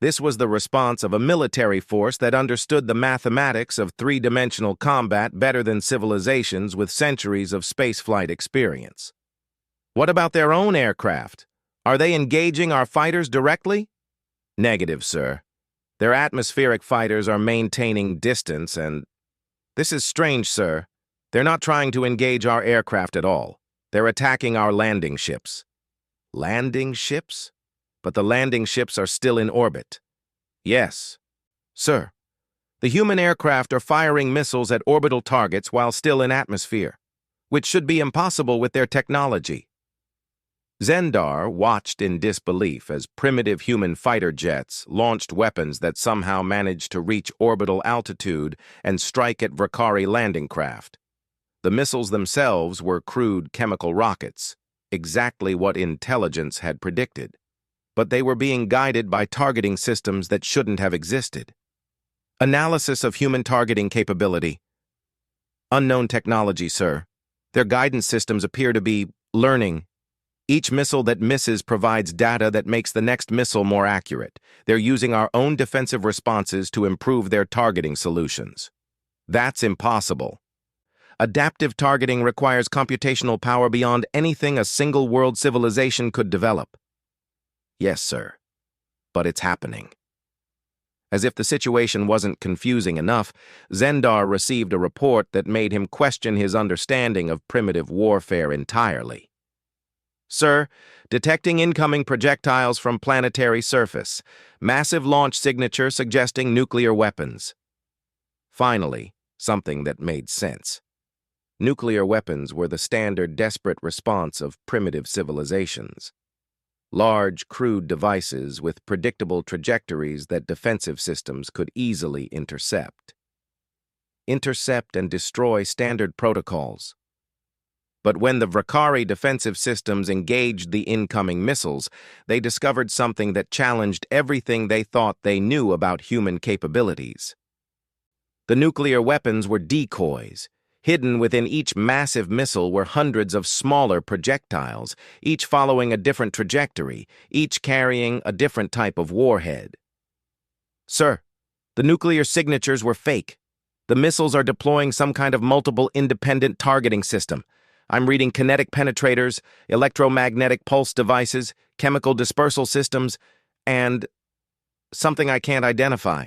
This was the response of a military force that understood the mathematics of three-dimensional combat better than civilizations with centuries of spaceflight experience. What about their own aircraft? Are they engaging our fighters directly? Negative, sir. Their atmospheric fighters are maintaining distance and... This is strange, sir. They're not trying to engage our aircraft at all. They're attacking our landing ships. Landing ships? But the landing ships are still in orbit. Yes. Sir, the human aircraft are firing missiles at orbital targets while still in atmosphere, which should be impossible with their technology. Zendar watched in disbelief as primitive human fighter jets launched weapons that somehow managed to reach orbital altitude and strike at Vakari landing craft. The missiles themselves were crude chemical rockets, exactly what intelligence had predicted. But they were being guided by targeting systems that shouldn't have existed. Analysis of human targeting capability. Unknown technology, sir. Their guidance systems appear to be learning. Each missile that misses provides data that makes the next missile more accurate. They're using our own defensive responses to improve their targeting solutions. That's impossible. Adaptive targeting requires computational power beyond anything a single world civilization could develop. Yes, sir. But it's happening. As if the situation wasn't confusing enough, Zendar received a report that made him question his understanding of primitive warfare entirely. Sir, detecting incoming projectiles from planetary surface. Massive launch signature suggesting nuclear weapons. Finally, something that made sense. Nuclear weapons were the standard desperate response of primitive civilizations. Large, crude devices with predictable trajectories that defensive systems could easily intercept. Intercept and destroy standard protocols. But when the Vakari defensive systems engaged the incoming missiles, they discovered something that challenged everything they thought they knew about human capabilities. The nuclear weapons were decoys. Hidden within each massive missile were hundreds of smaller projectiles, each following a different trajectory, each carrying a different type of warhead. Sir, the nuclear signatures were fake. The missiles are deploying some kind of multiple independent targeting system. I'm reading kinetic penetrators, electromagnetic pulse devices, chemical dispersal systems, and something I can't identify.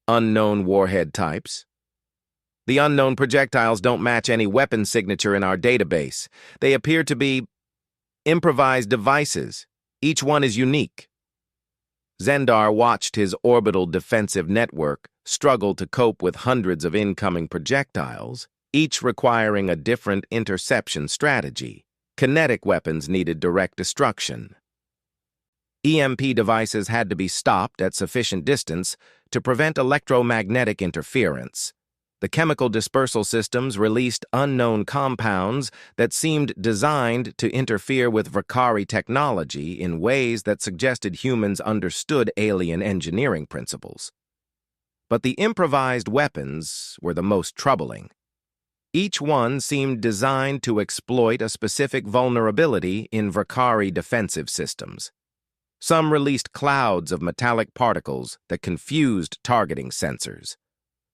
Unknown warhead types. The unknown projectiles don't match any weapon signature in our database. They appear to be improvised devices. Each one is unique. Zendar watched his orbital defensive network struggle to cope with hundreds of incoming projectiles, each requiring a different interception strategy. Kinetic weapons needed direct destruction. EMP devices had to be stopped at sufficient distance to prevent electromagnetic interference. The chemical dispersal systems released unknown compounds that seemed designed to interfere with Vakari technology in ways that suggested humans understood alien engineering principles. But the improvised weapons were the most troubling. Each one seemed designed to exploit a specific vulnerability in Vakari defensive systems. Some released clouds of metallic particles that confused targeting sensors.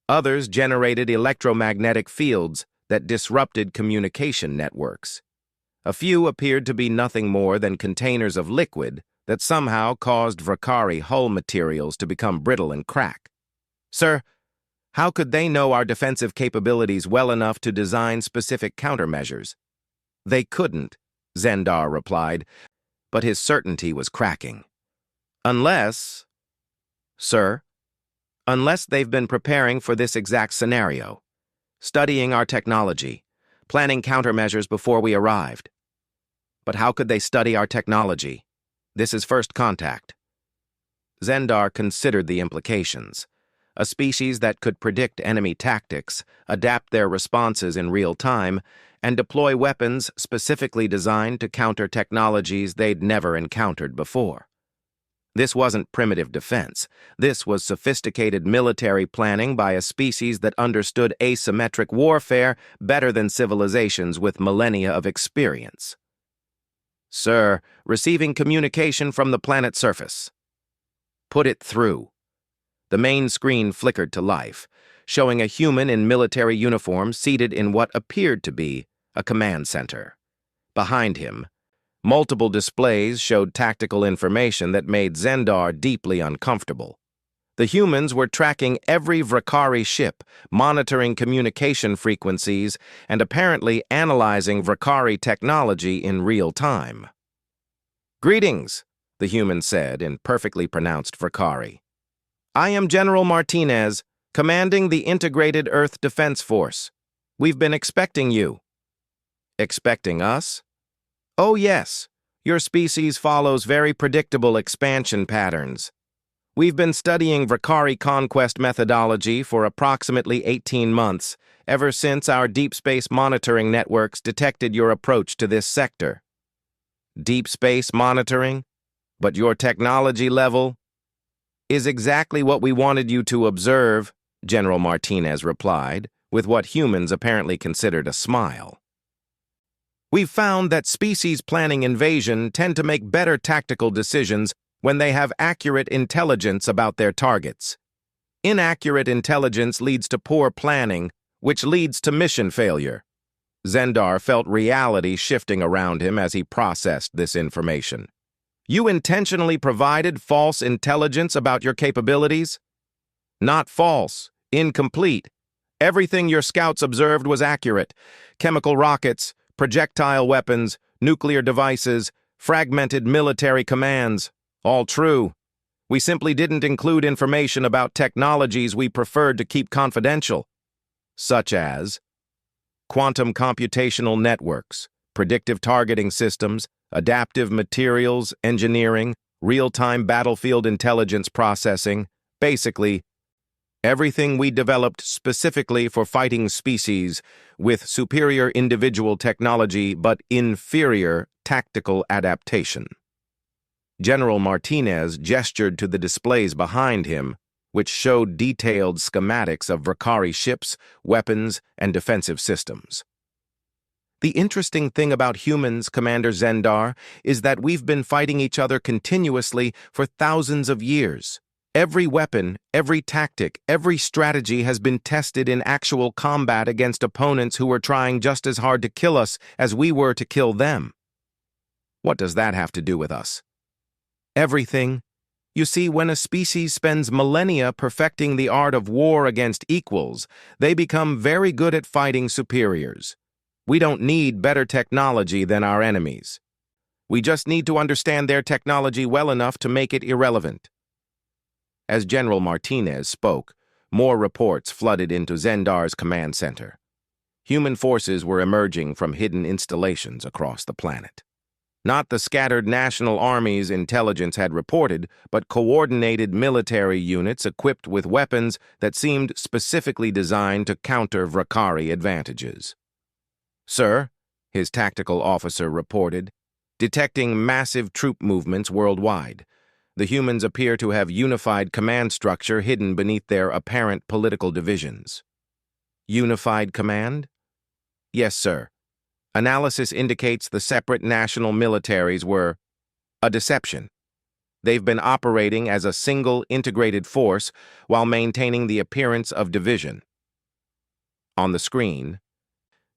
Others generated electromagnetic fields that disrupted communication networks. A few appeared to be nothing more than containers of liquid that somehow caused Vakari hull materials to become brittle and crack. Sir, how could they know our defensive capabilities well enough to design specific countermeasures? They couldn't, Zendar replied, but his certainty was cracking. Unless they've been preparing for this exact scenario, studying our technology, planning countermeasures before we arrived. But how could they study our technology? This is first contact. Zendar considered the implications. a species that could predict enemy tactics, adapt their responses in real time, and deploy weapons specifically designed to counter technologies they'd never encountered before. This wasn't primitive defense. This was sophisticated military planning by a species that understood asymmetric warfare better than civilizations with millennia of experience. "Sir, receiving communication from the planet's surface." "Put it through." The main screen flickered to life, showing a human in military uniform seated in what appeared to be a command center. Behind him, multiple displays showed tactical information that made Zendar deeply uncomfortable. The humans were tracking every Vrakari ship, monitoring communication frequencies, and apparently analyzing Vrakari technology in real time. "Greetings," the human said in perfectly pronounced Vrakari. "I am General Martinez, commanding the Integrated Earth Defense Force. We've been expecting you." "Expecting us?" "Oh yes, your species follows very predictable expansion patterns. We've been studying Vrakari conquest methodology for approximately 18 months, ever since our deep space monitoring networks detected your approach to this sector." "Deep space monitoring? But your technology level?" "Is exactly what we wanted you to observe," General Martinez replied, with what humans apparently considered a smile. "We've found that species planning invasion tend to make better tactical decisions when they have accurate intelligence about their targets. Inaccurate intelligence leads to poor planning, which leads to mission failure." Zendar felt reality shifting around him as he processed this information. "You intentionally provided false intelligence about your capabilities?" "Not false, incomplete. Everything your scouts observed was accurate. Chemical rockets, projectile weapons, nuclear devices, fragmented military commands. All true. We simply didn't include information about technologies we preferred to keep confidential, such as quantum computational networks, predictive targeting systems, adaptive materials engineering, real-time battlefield intelligence processing, basically, everything we developed specifically for fighting species with superior individual technology but inferior tactical adaptation." General Martinez gestured to the displays behind him, which showed detailed schematics of Vrakari ships, weapons, and defensive systems. "The interesting thing about humans, Commander Zendar, is that we've been fighting each other continuously for thousands of years. Every weapon, every tactic, every strategy has been tested in actual combat against opponents who were trying just as hard to kill us as we were to kill them." "What does that have to do with us?" "Everything. You see, when a species spends millennia perfecting the art of war against equals, they become very good at fighting superiors. We don't need better technology than our enemies. We just need to understand their technology well enough to make it irrelevant." As General Martinez spoke, more reports flooded into Zendar's command center. Human forces were emerging from hidden installations across the planet. Not the scattered national armies intelligence had reported, but coordinated military units equipped with weapons that seemed specifically designed to counter Vrakari advantages. "Sir," his tactical officer reported, detecting massive troop movements worldwide. The humans appear to have unified command structure hidden beneath their apparent political divisions." "Unified command?" "Yes, sir. Analysis indicates the separate national militaries were a deception. They've been operating as a single integrated force while maintaining the appearance of division." On the screen,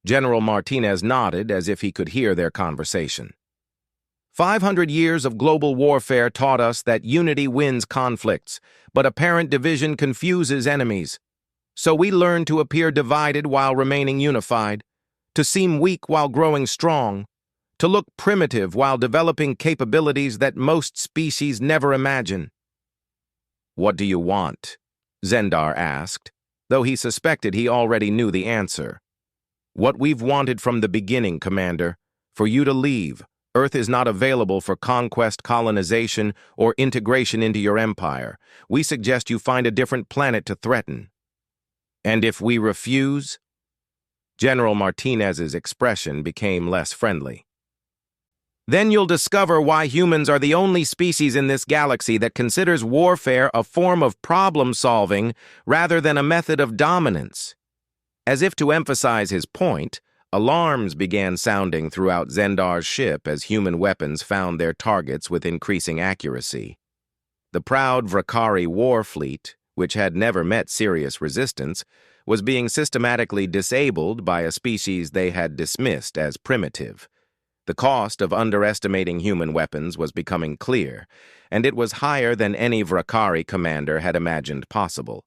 General Martinez nodded as if he could hear their conversation. 500 years of global warfare taught us that unity wins conflicts, but apparent division confuses enemies. So we learned to appear divided while remaining unified, to seem weak while growing strong, to look primitive while developing capabilities that most species never imagine." "What do you want?" Zendar asked, though he suspected he already knew the answer. "What we've wanted from the beginning, Commander, for you to leave, Earth is not available for conquest, colonization, or integration into your empire. We suggest you find a different planet to threaten. And if we refuse? General Martinez's expression became less friendly. Then you'll discover why humans are the only species in this galaxy that considers warfare a form of problem-solving rather than a method of dominance. As if to emphasize his point, alarms began sounding throughout Zendar's ship as human weapons found their targets with increasing accuracy. The proud Vrakari war fleet, which had never met serious resistance, was being systematically disabled by a species they had dismissed as primitive. The cost of underestimating human weapons was becoming clear, and it was higher than any Vrakari commander had imagined possible.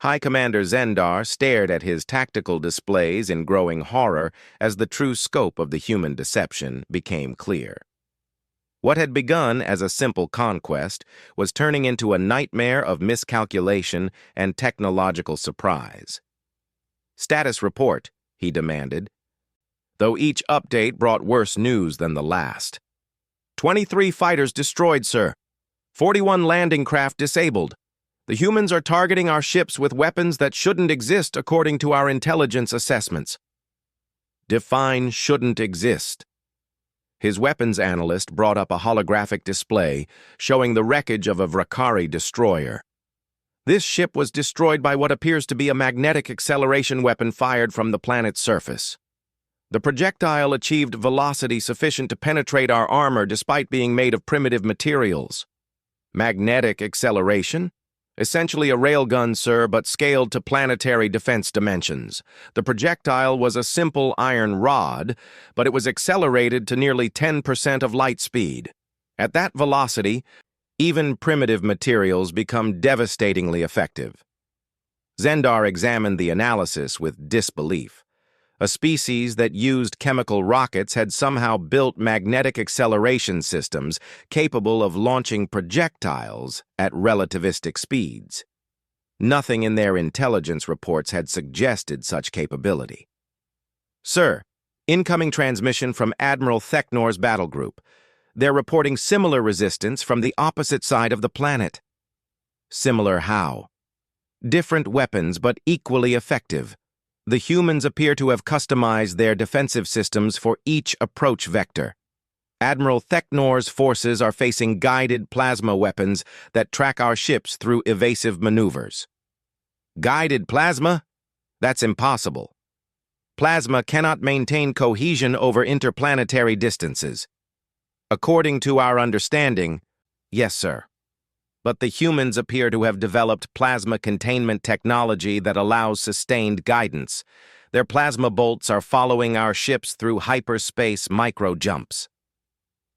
High Commander Zendar stared at his tactical displays in growing horror as the true scope of the human deception became clear. What had begun as a simple conquest was turning into a nightmare of miscalculation and technological surprise. "Status report," he demanded, though each update brought worse news than the last. 23 fighters destroyed, sir. 41 landing craft disabled. The humans are targeting our ships with weapons that shouldn't exist according to our intelligence assessments. Define shouldn't exist. His weapons analyst brought up a holographic display showing the wreckage of a Vrakari destroyer. This ship was destroyed by what appears to be a magnetic acceleration weapon fired from the planet's surface. The projectile achieved velocity sufficient to penetrate our armor despite being made of primitive materials. Magnetic acceleration? Essentially a railgun, sir, but scaled to planetary defense dimensions. The projectile was a simple iron rod, but it was accelerated to nearly 10% of light speed. At that velocity, even primitive materials become devastatingly effective. Zendar examined the analysis with disbelief. A species that used chemical rockets had somehow built magnetic acceleration systems capable of launching projectiles at relativistic speeds. Nothing in their intelligence reports had suggested such capability. "Sir, incoming transmission from Admiral Theknor's battle group. They're reporting similar resistance from the opposite side of the planet." "Similar how?" "Different weapons, but equally effective. The humans appear to have customized their defensive systems for each approach vector. Admiral Theknor's forces are facing guided plasma weapons that track our ships through evasive maneuvers." "Guided plasma? That's impossible. Plasma cannot maintain cohesion over interplanetary distances." "According to our understanding, yes, sir. But the humans appear to have developed plasma containment technology that allows sustained guidance. Their plasma bolts are following our ships through hyperspace micro-jumps."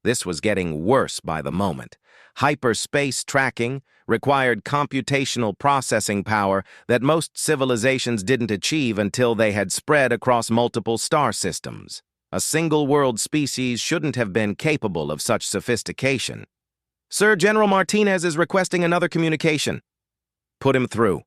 This was getting worse by the moment. Hyperspace tracking required computational processing power that most civilizations didn't achieve until they had spread across multiple star systems. A single-world species shouldn't have been capable of such sophistication. "Sir, General Martinez is requesting another communication." "Put him through."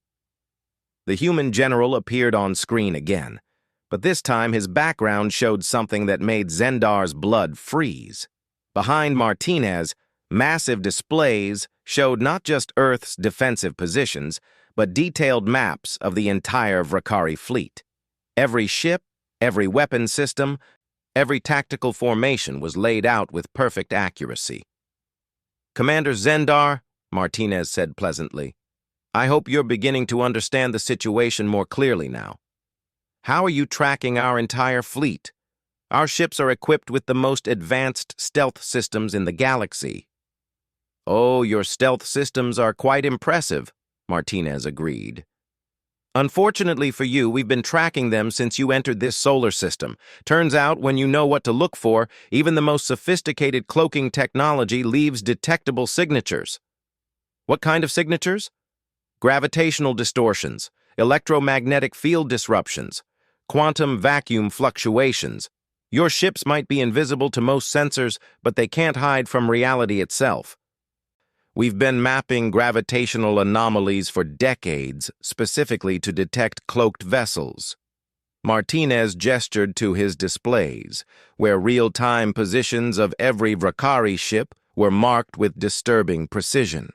The human general appeared on screen again, but this time his background showed something that made Zendar's blood freeze. Behind Martinez, massive displays showed not just Earth's defensive positions, but detailed maps of the entire Vrakari fleet. Every ship, every weapon system, every tactical formation was laid out with perfect accuracy. "Commander Zendar," Martinez said pleasantly, "I hope you're beginning to understand the situation more clearly now. How are you tracking our entire fleet? Our ships are equipped with the most advanced stealth systems in the galaxy." "Oh, your stealth systems are quite impressive," Martinez agreed. "Unfortunately for you, we've been tracking them since you entered this solar system. Turns out, when you know what to look for, even the most sophisticated cloaking technology leaves detectable signatures." "What kind of signatures?" "Gravitational distortions, electromagnetic field disruptions, quantum vacuum fluctuations. Your ships might be invisible to most sensors, but they can't hide from reality itself. We've been mapping gravitational anomalies for decades, specifically to detect cloaked vessels." Martinez gestured to his displays, where real-time positions of every Vakari ship were marked with disturbing precision.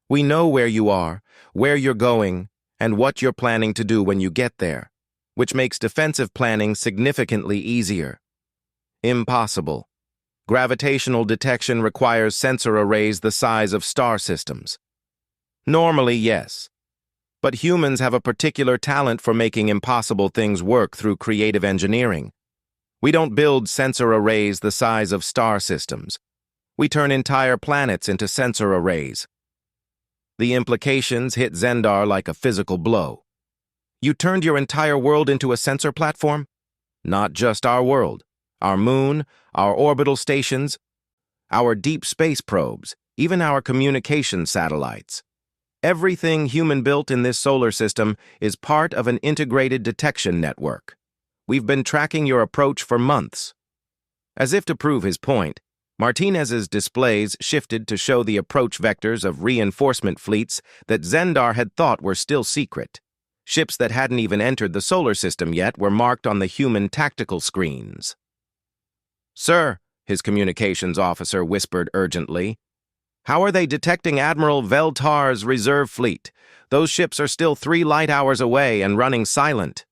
We know where you are, where you're going, and what you're planning to do when you get there, which makes defensive planning significantly easier. Impossible. Gravitational detection requires sensor arrays the size of star systems. Normally, yes. But humans have a particular talent for making impossible things work through creative engineering. We don't build sensor arrays the size of star systems. We turn entire planets into sensor arrays. The implications hit Zendar like a physical blow. You turned your entire world into a sensor platform? Not just our world. Our moon, our orbital stations, our deep space probes, even our communication satellites. Everything human-built in this solar system is part of an integrated detection network. We've been tracking your approach for months. As if to prove his point, Martinez's displays shifted to show the approach vectors of reinforcement fleets that Zendar had thought were still secret. Ships that hadn't even entered the solar system yet were marked on the human tactical screens. "Sir," his communications officer whispered urgently, "how are they detecting Admiral Veltar's reserve fleet? Those ships are still 3 light hours away and running silent."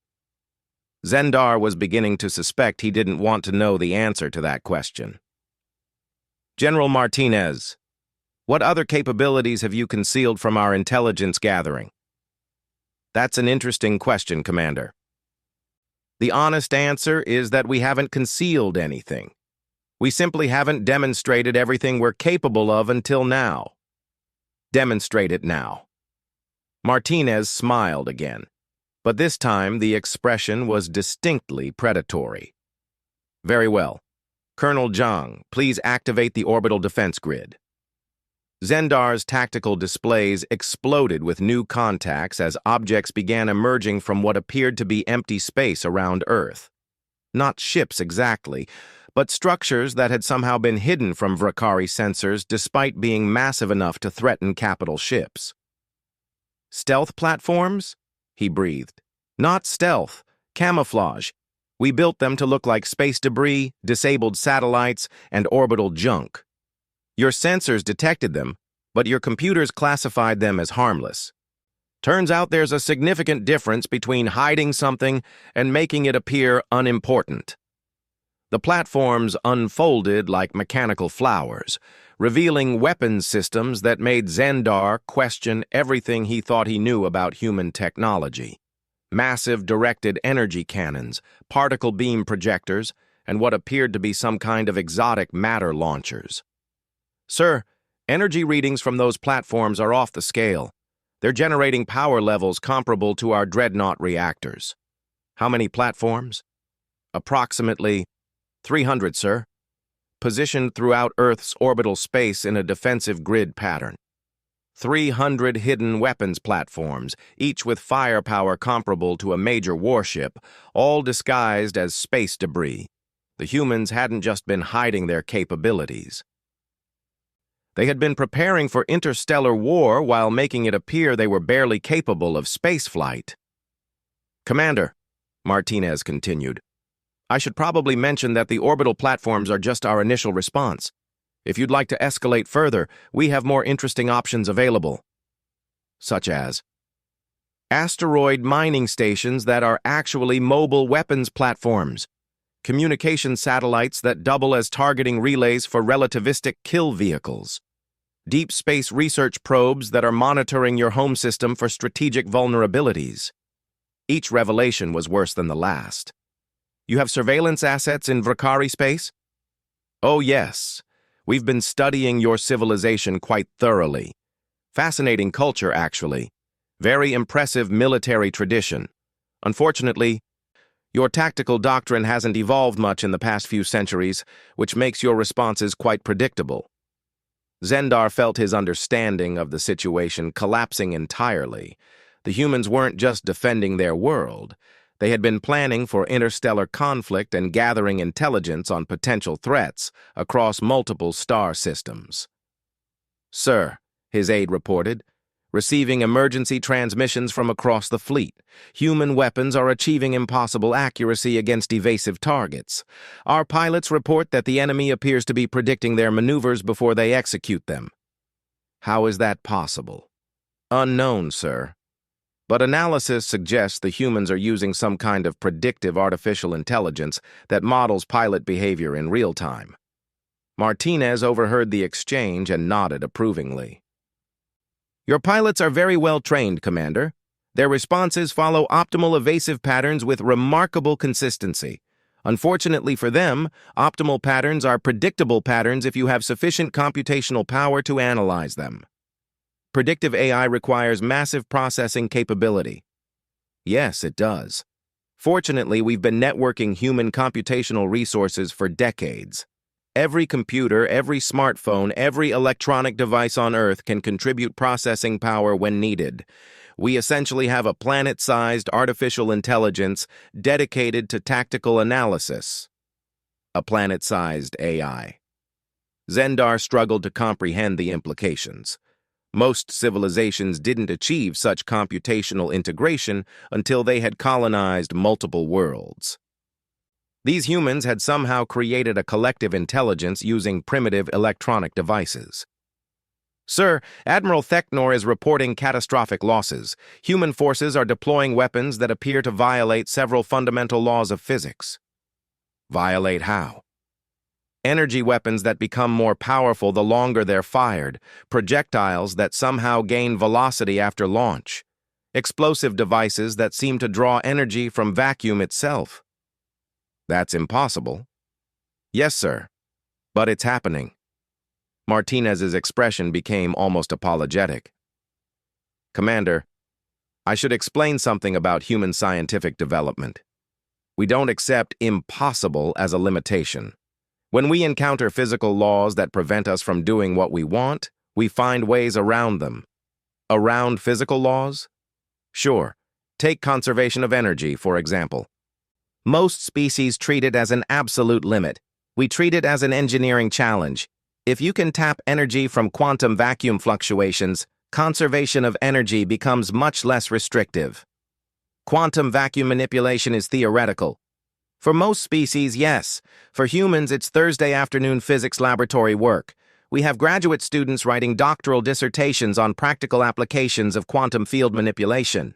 Zendar was beginning to suspect he didn't want to know the answer to that question. "General Martinez, what other capabilities have you concealed from our intelligence gathering?" "That's an interesting question, Commander. The honest answer is that we haven't concealed anything. We simply haven't demonstrated everything we're capable of until now." "Demonstrate it now." Martinez smiled again, but this time the expression was distinctly predatory. "Very well. Colonel Zhang, please activate the orbital defense grid." Zendar's tactical displays exploded with new contacts as objects began emerging from what appeared to be empty space around Earth. Not ships exactly, but structures that had somehow been hidden from Vakari sensors despite being massive enough to threaten capital ships. "Stealth platforms?" he breathed. "Not stealth, camouflage. We built them to look like space debris, disabled satellites, and orbital junk. Your sensors detected them, but your computers classified them as harmless. Turns out there's a significant difference between hiding something and making it appear unimportant." The platforms unfolded like mechanical flowers, revealing weapons systems that made Zendar question everything he thought he knew about human technology. Massive directed energy cannons, particle beam projectors, and what appeared to be some kind of exotic matter launchers. "Sir, energy readings from those platforms are off the scale. They're generating power levels comparable to our dreadnought reactors." "How many platforms?" "Approximately 300, sir. Positioned throughout Earth's orbital space in a defensive grid pattern. 300 hidden weapons platforms, each with firepower comparable to a major warship, all disguised as space debris. The humans hadn't just been hiding their capabilities. They had been preparing for interstellar war while making it appear they were barely capable of spaceflight. "Commander," Martinez continued, "I should probably mention that the orbital platforms are just our initial response. If you'd like to escalate further, we have more interesting options available." "Such as?" "Asteroid mining stations that are actually mobile weapons platforms. Communication satellites that double as targeting relays for relativistic kill vehicles. Deep space research probes that are monitoring your home system for strategic vulnerabilities." Each revelation was worse than the last. "You have surveillance assets in Vakari space?" "Oh, yes. We've been studying your civilization quite thoroughly. Fascinating culture, actually. Very impressive military tradition. Unfortunately, your tactical doctrine hasn't evolved much in the past few centuries, which makes your responses quite predictable." Zendar felt his understanding of the situation collapsing entirely. The humans weren't just defending their world. They had been planning for interstellar conflict and gathering intelligence on potential threats across multiple star systems. "Sir," his aide reported, receiving emergency transmissions from across the fleet. Human weapons are achieving impossible accuracy against evasive targets. Our pilots report that the enemy appears to be predicting their maneuvers before they execute them. How is that possible? Unknown, sir. But analysis suggests the humans are using some kind of predictive artificial intelligence that models pilot behavior in real time. Martinez overheard the exchange and nodded approvingly. Your pilots are very well trained, Commander. Their responses follow optimal evasive patterns with remarkable consistency. Unfortunately for them, optimal patterns are predictable patterns if you have sufficient computational power to analyze them. Predictive AI requires massive processing capability. Yes, it does. Fortunately, we've been networking human computational resources for decades. Every computer, every smartphone, every electronic device on Earth can contribute processing power when needed. We essentially have a planet-sized artificial intelligence dedicated to tactical analysis. A planet-sized AI. Zendar struggled to comprehend the implications. Most civilizations didn't achieve such computational integration until they had colonized multiple worlds. These humans had somehow created a collective intelligence using primitive electronic devices. Sir, Admiral Theknor is reporting catastrophic losses. Human forces are deploying weapons that appear to violate several fundamental laws of physics. Violate how? Energy weapons that become more powerful the longer they're fired, projectiles that somehow gain velocity after launch, explosive devices that seem to draw energy from vacuum itself. That's impossible. Yes, sir, but it's happening. Martinez's expression became almost apologetic. Commander, I should explain something about human scientific development. We don't accept impossible as a limitation. When we encounter physical laws that prevent us from doing what we want, we find ways around them. Around physical laws? Sure. Take conservation of energy, for example. Most species treat it as an absolute limit. We treat it as an engineering challenge. If you can tap energy from quantum vacuum fluctuations, conservation of energy becomes much less restrictive. Quantum vacuum manipulation is theoretical. For most species, yes. For humans, it's Thursday afternoon physics laboratory work. We have graduate students writing doctoral dissertations on practical applications of quantum field manipulation.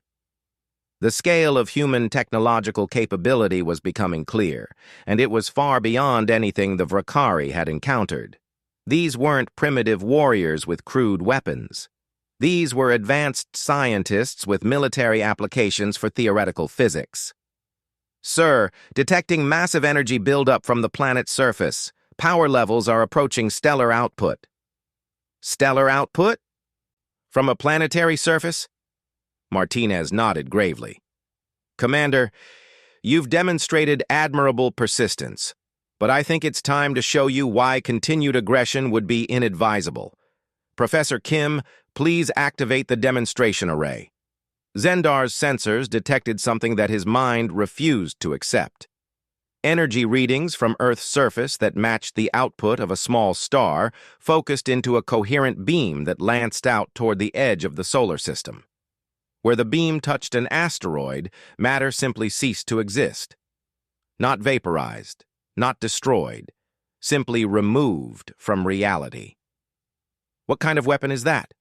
The scale of human technological capability was becoming clear, and it was far beyond anything the Vrakari had encountered. These weren't primitive warriors with crude weapons. These were advanced scientists with military applications for theoretical physics. Sir, detecting massive energy buildup from the planet's surface. Power levels are approaching stellar output. Stellar output? From a planetary surface? Martinez nodded gravely. Commander, you've demonstrated admirable persistence, but I think it's time to show you why continued aggression would be inadvisable. Professor Kim, please activate the demonstration array. Zendar's sensors detected something that his mind refused to accept. Energy readings from Earth's surface that matched the output of a small star focused into a coherent beam that lanced out toward the edge of the solar system. Where the beam touched an asteroid, matter simply ceased to exist. Not vaporized, not destroyed, simply removed from reality. What kind of weapon is that?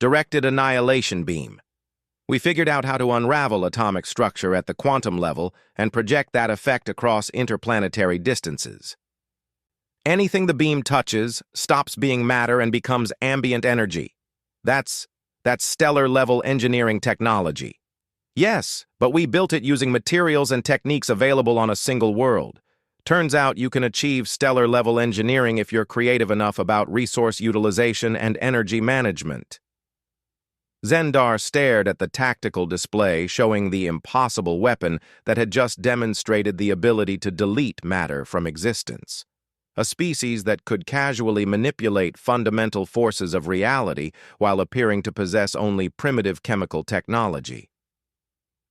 Directed annihilation beam. We figured out how to unravel atomic structure at the quantum level and project that effect across interplanetary distances. Anything the beam touches stops being matter and becomes ambient energy. That's stellar-level engineering technology. Yes, but we built it using materials and techniques available on a single world. Turns out you can achieve stellar-level engineering if you're creative enough about resource utilization and energy management. Zendar stared at the tactical display showing the impossible weapon that had just demonstrated the ability to delete matter from existence. A species that could casually manipulate fundamental forces of reality while appearing to possess only primitive chemical technology.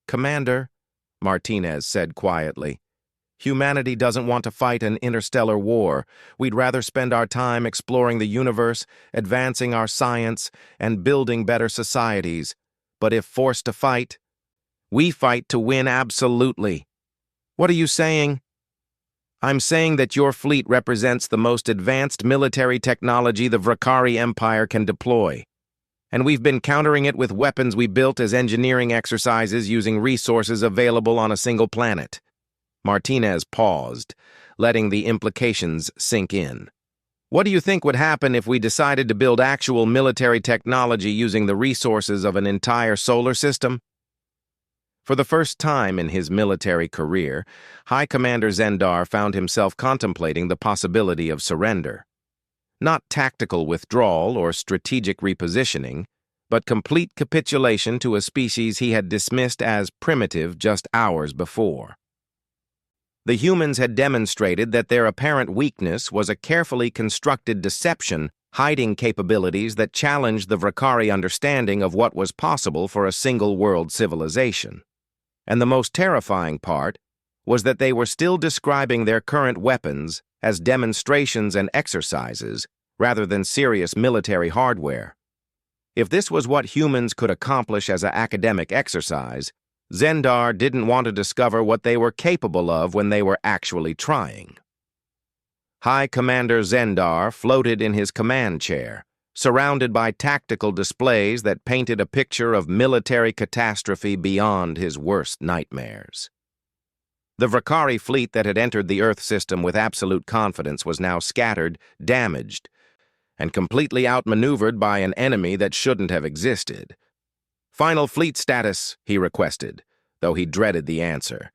Commander, Martinez said quietly, Humanity doesn't want to fight an interstellar war. We'd rather spend our time exploring the universe, advancing our science, and building better societies. But if forced to fight, we fight to win absolutely. What are you saying? I'm saying that your fleet represents the most advanced military technology the Vrakari Empire can deploy. And we've been countering it with weapons we built as engineering exercises using resources available on a single planet. Martinez paused, letting the implications sink in. What do you think would happen if we decided to build actual military technology using the resources of an entire solar system? For the first time in his military career, High Commander Zendar found himself contemplating the possibility of surrender. Not tactical withdrawal or strategic repositioning, but complete capitulation to a species he had dismissed as primitive just hours before. The humans had demonstrated that their apparent weakness was a carefully constructed deception hiding capabilities that challenged the Vrakari understanding of what was possible for a single-world civilization. And the most terrifying part was that they were still describing their current weapons as demonstrations and exercises rather than serious military hardware. If this was what humans could accomplish as an academic exercise, Zendar didn't want to discover what they were capable of when they were actually trying. High Commander Zendar floated in his command chair, surrounded by tactical displays that painted a picture of military catastrophe beyond his worst nightmares. The Vrakari fleet that had entered the Earth system with absolute confidence was now scattered, damaged, and completely outmaneuvered by an enemy that shouldn't have existed. "Final fleet status," he requested, though he dreaded the answer.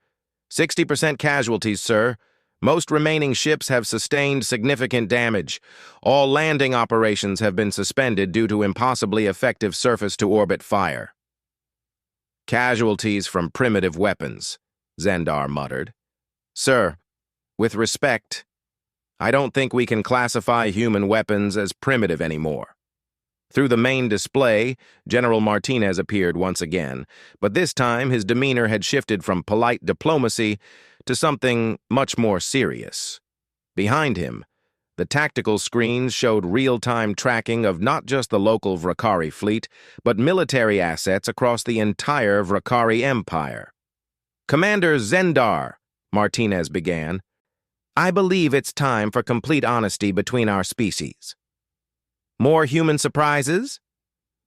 60% casualties, sir. Most remaining ships have sustained significant damage. All landing operations have been suspended due to impossibly effective surface-to-orbit fire. "Casualties from primitive weapons," Zendar muttered. "Sir, with respect, I don't think we can classify human weapons as primitive anymore." Through the main display, General Martinez appeared once again, but this time his demeanor had shifted from polite diplomacy to something much more serious. Behind him, the tactical screens showed real-time tracking of not just the local Vrakari fleet, but military assets across the entire Vrakari Empire. "Commander Zendar," Martinez began, "I believe it's time for complete honesty between our species. More human surprises?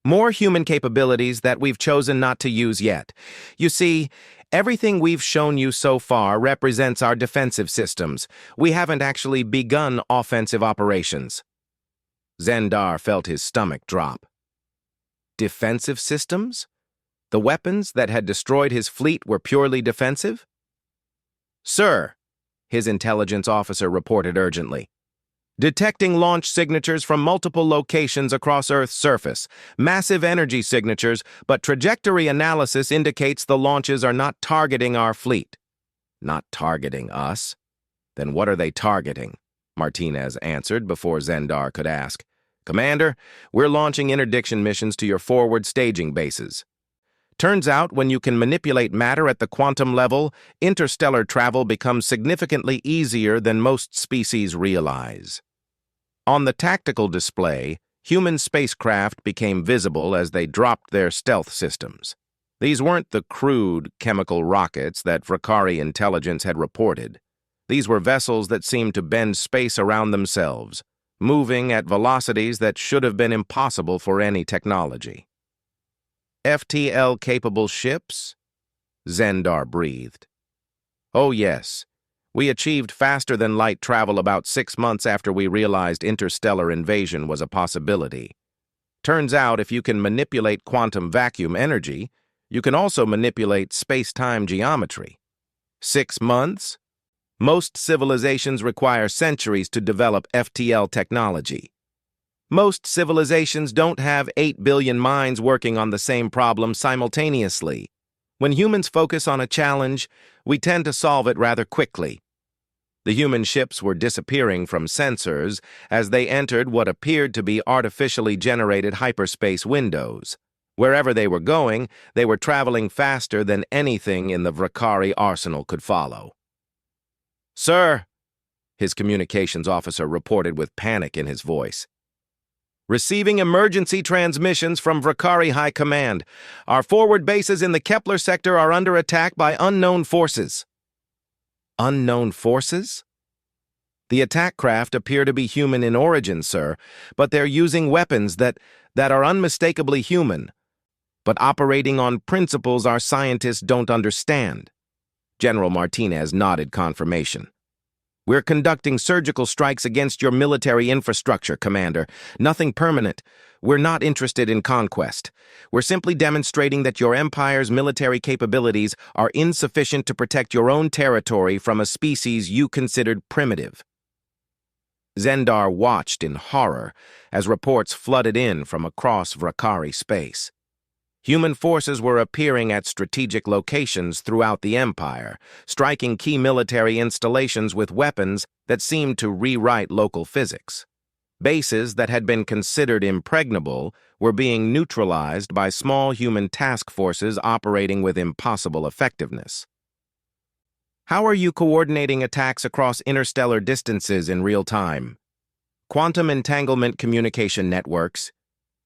More human capabilities that we've chosen not to use yet. You see, everything we've shown you so far represents our defensive systems. We haven't actually begun offensive operations." Zendar felt his stomach drop. Defensive systems? The weapons that had destroyed his fleet were purely defensive? "Sir," his intelligence officer reported urgently, "detecting launch signatures from multiple locations across Earth's surface. Massive energy signatures, but trajectory analysis indicates the launches are not targeting our fleet." "Not targeting us? Then what are they targeting?" Martinez answered before Zendar could ask. "Commander, we're launching interdiction missions to your forward staging bases. Turns out when you can manipulate matter at the quantum level, interstellar travel becomes significantly easier than most species realize." On the tactical display, human spacecraft became visible as they dropped their stealth systems. These weren't the crude chemical rockets that Vrakari intelligence had reported. These were vessels that seemed to bend space around themselves, moving at velocities that should have been impossible for any technology. "FTL-capable ships?" Zendar breathed. "Oh yes, we achieved faster-than-light travel about 6 months after we realized interstellar invasion was a possibility. Turns out if you can manipulate quantum vacuum energy, you can also manipulate space-time geometry. 6 months? Most civilizations require centuries to develop FTL technology. Most civilizations don't have 8 billion minds working on the same problem simultaneously. When humans focus on a challenge, we tend to solve it rather quickly." The human ships were disappearing from sensors as they entered what appeared to be artificially generated hyperspace windows. Wherever they were going, they were traveling faster than anything in the Vrakari arsenal could follow. Sir, his communications officer reported with panic in his voice. Receiving emergency transmissions from Vrakari High Command. Our forward bases in the Kepler sector are under attack by unknown forces. Unknown forces? The attack craft appear to be human in origin, sir, but they're using weapons that are unmistakably human, but operating on principles our scientists don't understand. General Martinez nodded confirmation. We're conducting surgical strikes against your military infrastructure, Commander. Nothing permanent. We're not interested in conquest. We're simply demonstrating that your empire's military capabilities are insufficient to protect your own territory from a species you considered primitive. Zendar watched in horror as reports flooded in from across Vrakari space. Human forces were appearing at strategic locations throughout the Empire, striking key military installations with weapons that seemed to rewrite local physics. Bases that had been considered impregnable were being neutralized by small human task forces operating with impossible effectiveness. How are you coordinating attacks across interstellar distances in real time? Quantum entanglement communication networks.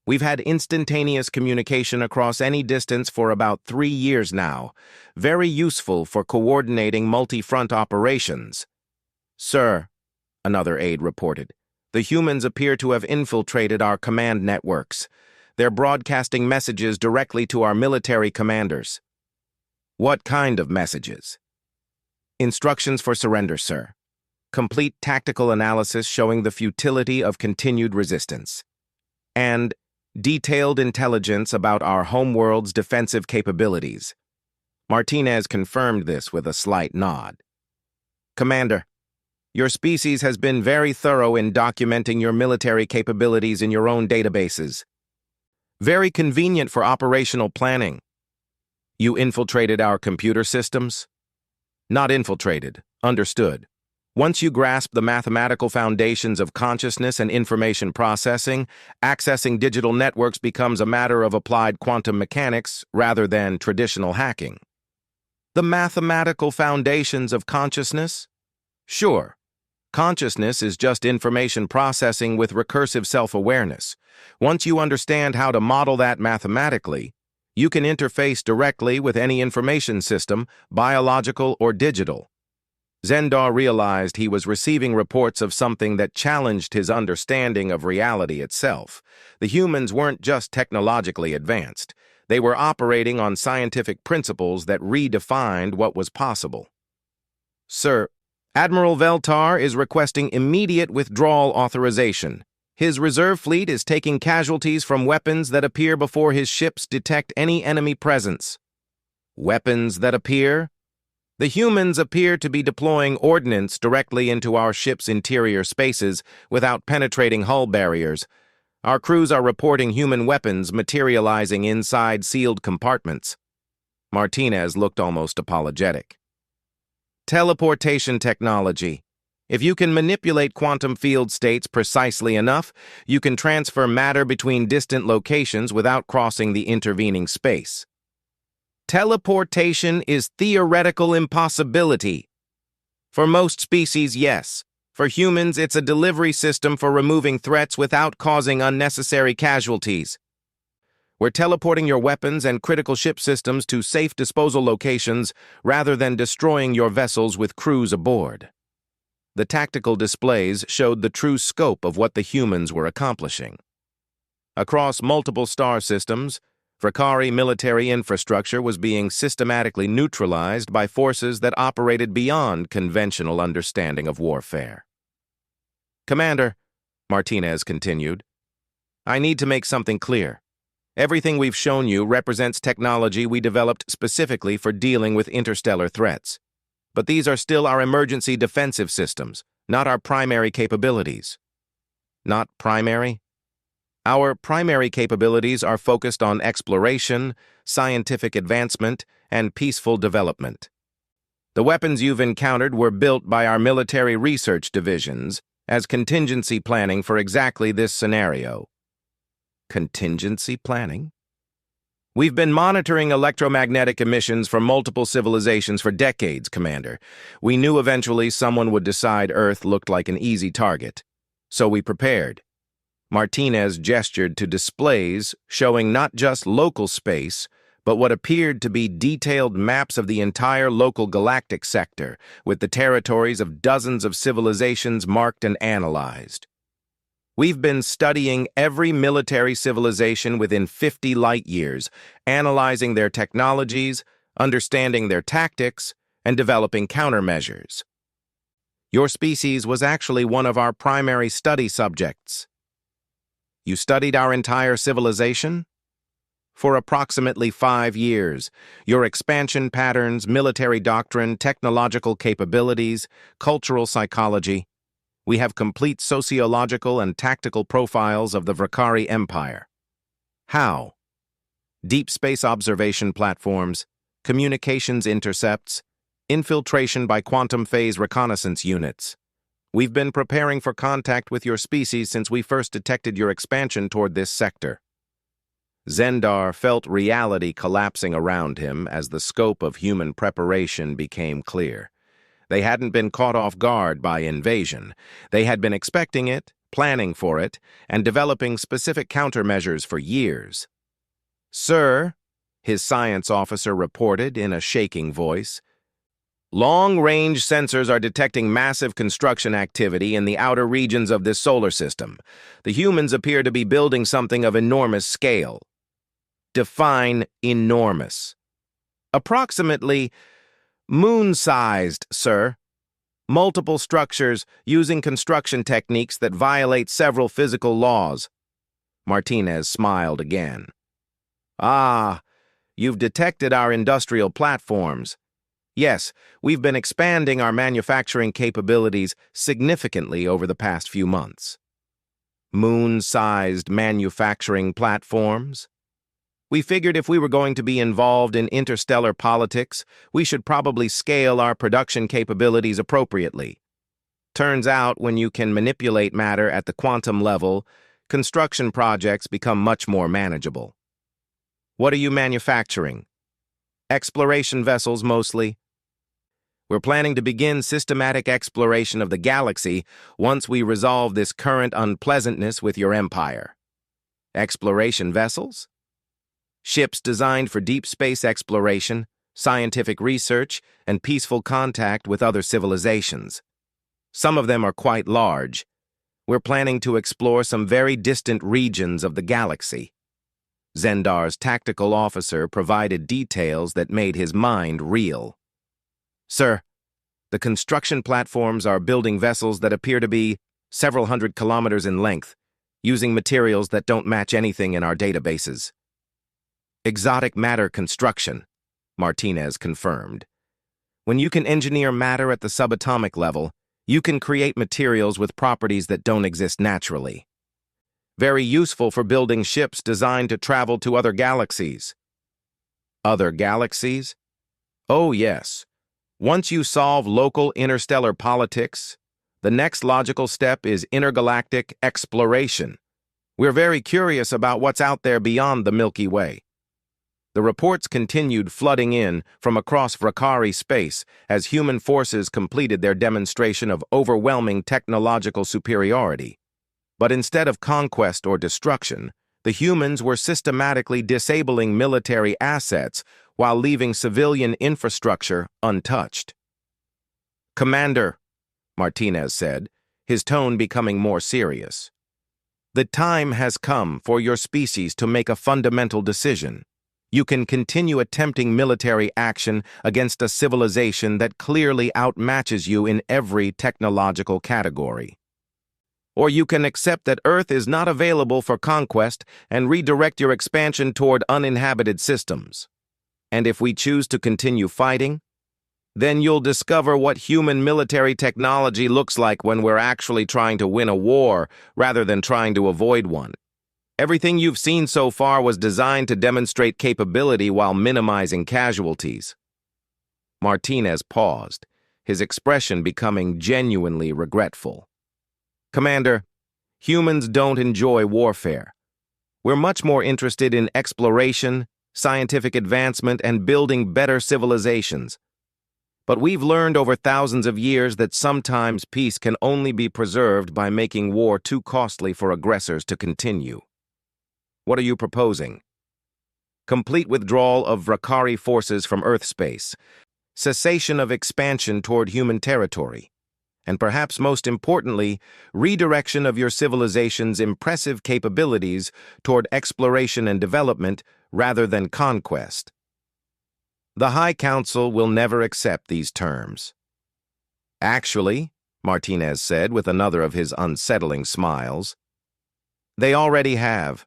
We've had instantaneous communication across any distance for about 3 years now, very useful for coordinating multi-front operations. Sir, another aide reported, the humans appear to have infiltrated our command networks. They're broadcasting messages directly to our military commanders. What kind of messages? Instructions for surrender, sir. Complete tactical analysis showing the futility of continued resistance. And detailed intelligence about our homeworld's defensive capabilities. Martinez confirmed this with a slight nod. Commander, your species has been very thorough in documenting your military capabilities in your own databases. Very convenient for operational planning. You infiltrated our computer systems? Not infiltrated, understood. Once you grasp the mathematical foundations of consciousness and information processing, accessing digital networks becomes a matter of applied quantum mechanics rather than traditional hacking. The mathematical foundations of consciousness? Sure. Consciousness is just information processing with recursive self-awareness. Once you understand how to model that mathematically, you can interface directly with any information system, biological or digital. Zendar realized he was receiving reports of something that challenged his understanding of reality itself. The humans weren't just technologically advanced. They were operating on scientific principles that redefined what was possible. Sir, Admiral Veltar is requesting immediate withdrawal authorization. His reserve fleet is taking casualties from weapons that appear before his ships detect any enemy presence. Weapons that appear? The humans appear to be deploying ordnance directly into our ship's interior spaces without penetrating hull barriers. Our crews are reporting human weapons materializing inside sealed compartments. Martinez looked almost apologetic. Teleportation technology. If you can manipulate quantum field states precisely enough, you can transfer matter between distant locations without crossing the intervening space. Teleportation is theoretical impossibility. For most species, yes. For humans, it's a delivery system for removing threats without causing unnecessary casualties. We're teleporting your weapons and critical ship systems to safe disposal locations rather than destroying your vessels with crews aboard. The tactical displays showed the true scope of what the humans were accomplishing. Across multiple star systems, Vrakari military infrastructure was being systematically neutralized by forces that operated beyond conventional understanding of warfare. Commander, Martinez continued, I need to make something clear. Everything we've shown you represents technology we developed specifically for dealing with interstellar threats. But these are still our emergency defensive systems, not our primary capabilities. Not primary? Our primary capabilities are focused on exploration, scientific advancement, and peaceful development. The weapons you've encountered were built by our military research divisions as contingency planning for exactly this scenario. Contingency planning? We've been monitoring electromagnetic emissions from multiple civilizations for decades, Commander. We knew eventually someone would decide Earth looked like an easy target. So we prepared. Martinez gestured to displays showing not just local space, but what appeared to be detailed maps of the entire local galactic sector, with the territories of dozens of civilizations marked and analyzed. We've been studying every military civilization within 50 light years, analyzing their technologies, understanding their tactics, and developing countermeasures. Your species was actually one of our primary study subjects. You studied our entire civilization? For approximately 5 years, your expansion patterns, military doctrine, technological capabilities, cultural psychology. We have complete sociological and tactical profiles of the Vakari Empire. How? Deep space observation platforms, communications intercepts, infiltration by quantum phase reconnaissance units. We've been preparing for contact with your species since we first detected your expansion toward this sector. Zendar felt reality collapsing around him as the scope of human preparation became clear. They hadn't been caught off guard by invasion. They had been expecting it, planning for it, and developing specific countermeasures for years. "Sir," his science officer reported in a shaking voice, "long-range sensors are detecting massive construction activity in the outer regions of this solar system. The humans appear to be building something of enormous scale." Define enormous. "Approximately moon-sized, sir. Multiple structures using construction techniques that violate several physical laws." Martinez smiled again. "Ah, you've detected our industrial platforms. Yes, we've been expanding our manufacturing capabilities significantly over the past few months." Moon-sized manufacturing platforms? We figured if we were going to be involved in interstellar politics, we should probably scale our production capabilities appropriately. Turns out, when you can manipulate matter at the quantum level, construction projects become much more manageable. What are you manufacturing? Exploration vessels, mostly. We're planning to begin systematic exploration of the galaxy once we resolve this current unpleasantness with your empire. Exploration vessels? Ships designed for deep space exploration, scientific research, and peaceful contact with other civilizations. Some of them are quite large. We're planning to explore some very distant regions of the galaxy. Zendar's tactical officer provided details that made his mind reel. "Sir, the construction platforms are building vessels that appear to be several hundred kilometers in length, using materials that don't match anything in our databases." "Exotic matter construction," Martinez confirmed. "When you can engineer matter at the subatomic level, you can create materials with properties that don't exist naturally. Very useful for building ships designed to travel to other galaxies." "Other galaxies?" "Oh, yes. Once you solve local interstellar politics, the next logical step is intergalactic exploration. We're very curious about what's out there beyond the Milky Way." The reports continued flooding in from across Vakari space as human forces completed their demonstration of overwhelming technological superiority. But instead of conquest or destruction, the humans were systematically disabling military assets while leaving civilian infrastructure untouched. "Commander," Martinez said, his tone becoming more serious, "the time has come for your species to make a fundamental decision. You can continue attempting military action against a civilization that clearly outmatches you in every technological category. Or you can accept that Earth is not available for conquest and redirect your expansion toward uninhabited systems. And if we choose to continue fighting, then you'll discover what human military technology looks like when we're actually trying to win a war rather than trying to avoid one. Everything you've seen so far was designed to demonstrate capability while minimizing casualties." Martinez paused, his expression becoming genuinely regretful. "Commander, humans don't enjoy warfare. We're much more interested in exploration, scientific advancement, and building better civilizations. But we've learned over thousands of years that sometimes peace can only be preserved by making war too costly for aggressors to continue. What are you proposing? Complete withdrawal of Rakari forces from Earth space, cessation of expansion toward human territory, and perhaps most importantly, redirection of your civilization's impressive capabilities toward exploration and development rather than conquest. The High Council will never accept these terms. Actually, Martinez said with another of his unsettling smiles, they already have.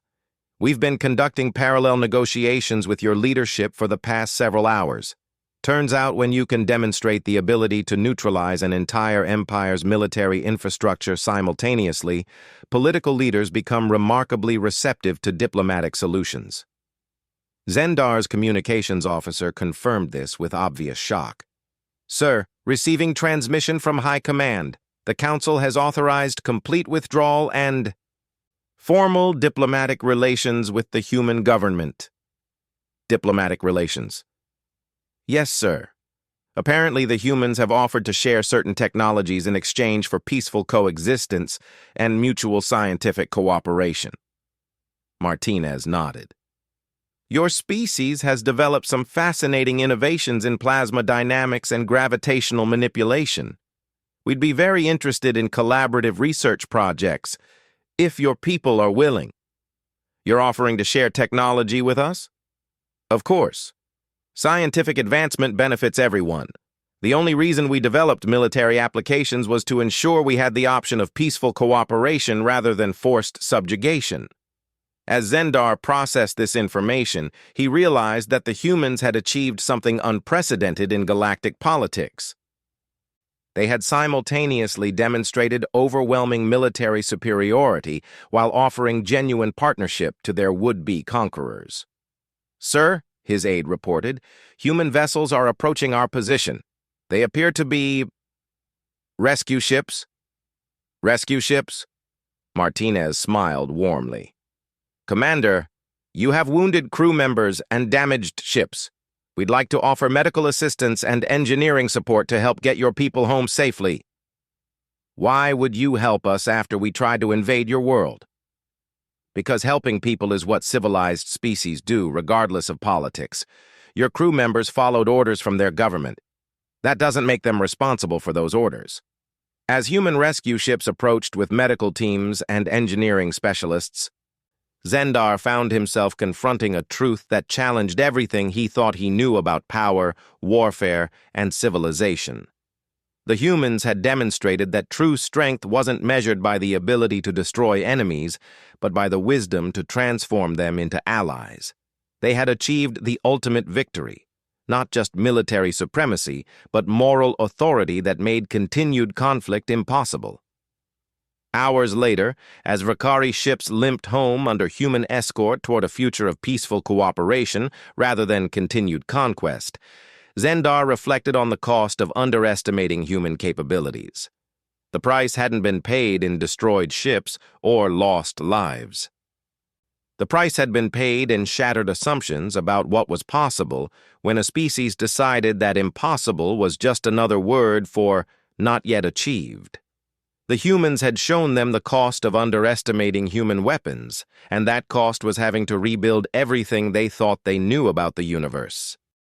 We've been conducting parallel negotiations with your leadership for the past several hours. Turns out when you can demonstrate the ability to neutralize an entire empire's military infrastructure simultaneously, political leaders become remarkably receptive to diplomatic solutions. Zendar's communications officer confirmed this with obvious shock. Sir, receiving transmission from High Command. The Council has authorized complete withdrawal and formal diplomatic relations with the human government. Diplomatic relations. Yes, sir. Apparently the humans have offered to share certain technologies in exchange for peaceful coexistence and mutual scientific cooperation. Martinez nodded. Your species has developed some fascinating innovations in plasma dynamics and gravitational manipulation. We'd be very interested in collaborative research projects, if your people are willing. You're offering to share technology with us? Of course. Scientific advancement benefits everyone. The only reason we developed military applications was to ensure we had the option of peaceful cooperation rather than forced subjugation. As Zendar processed this information, he realized that the humans had achieved something unprecedented in galactic politics. They had simultaneously demonstrated overwhelming military superiority while offering genuine partnership to their would-be conquerors. Sir, his aide reported, human vessels are approaching our position. They appear to be rescue ships. Rescue ships? Martinez smiled warmly. Commander, you have wounded crew members and damaged ships. We'd like to offer medical assistance and engineering support to help get your people home safely. Why would you help us after we tried to invade your world? Because helping people is what civilized species do, regardless of politics. Your crew members followed orders from their government. That doesn't make them responsible for those orders. As human rescue ships approached with medical teams and engineering specialists, Zendar found himself confronting a truth that challenged everything he thought he knew about power, warfare, and civilization. The humans had demonstrated that true strength wasn't measured by the ability to destroy enemies, but by the wisdom to transform them into allies. They had achieved the ultimate victory, not just military supremacy, but moral authority that made continued conflict impossible. Hours later, as Rakari ships limped home under human escort toward a future of peaceful cooperation rather than continued conquest, Zendar reflected on the cost of underestimating human capabilities. The price hadn't been paid in destroyed ships or lost lives. The price had been paid in shattered assumptions about what was possible when a species decided that impossible was just another word for not yet achieved. The humans had shown them the cost of underestimating human weapons, and that cost was having to rebuild everything they thought they knew about the universe.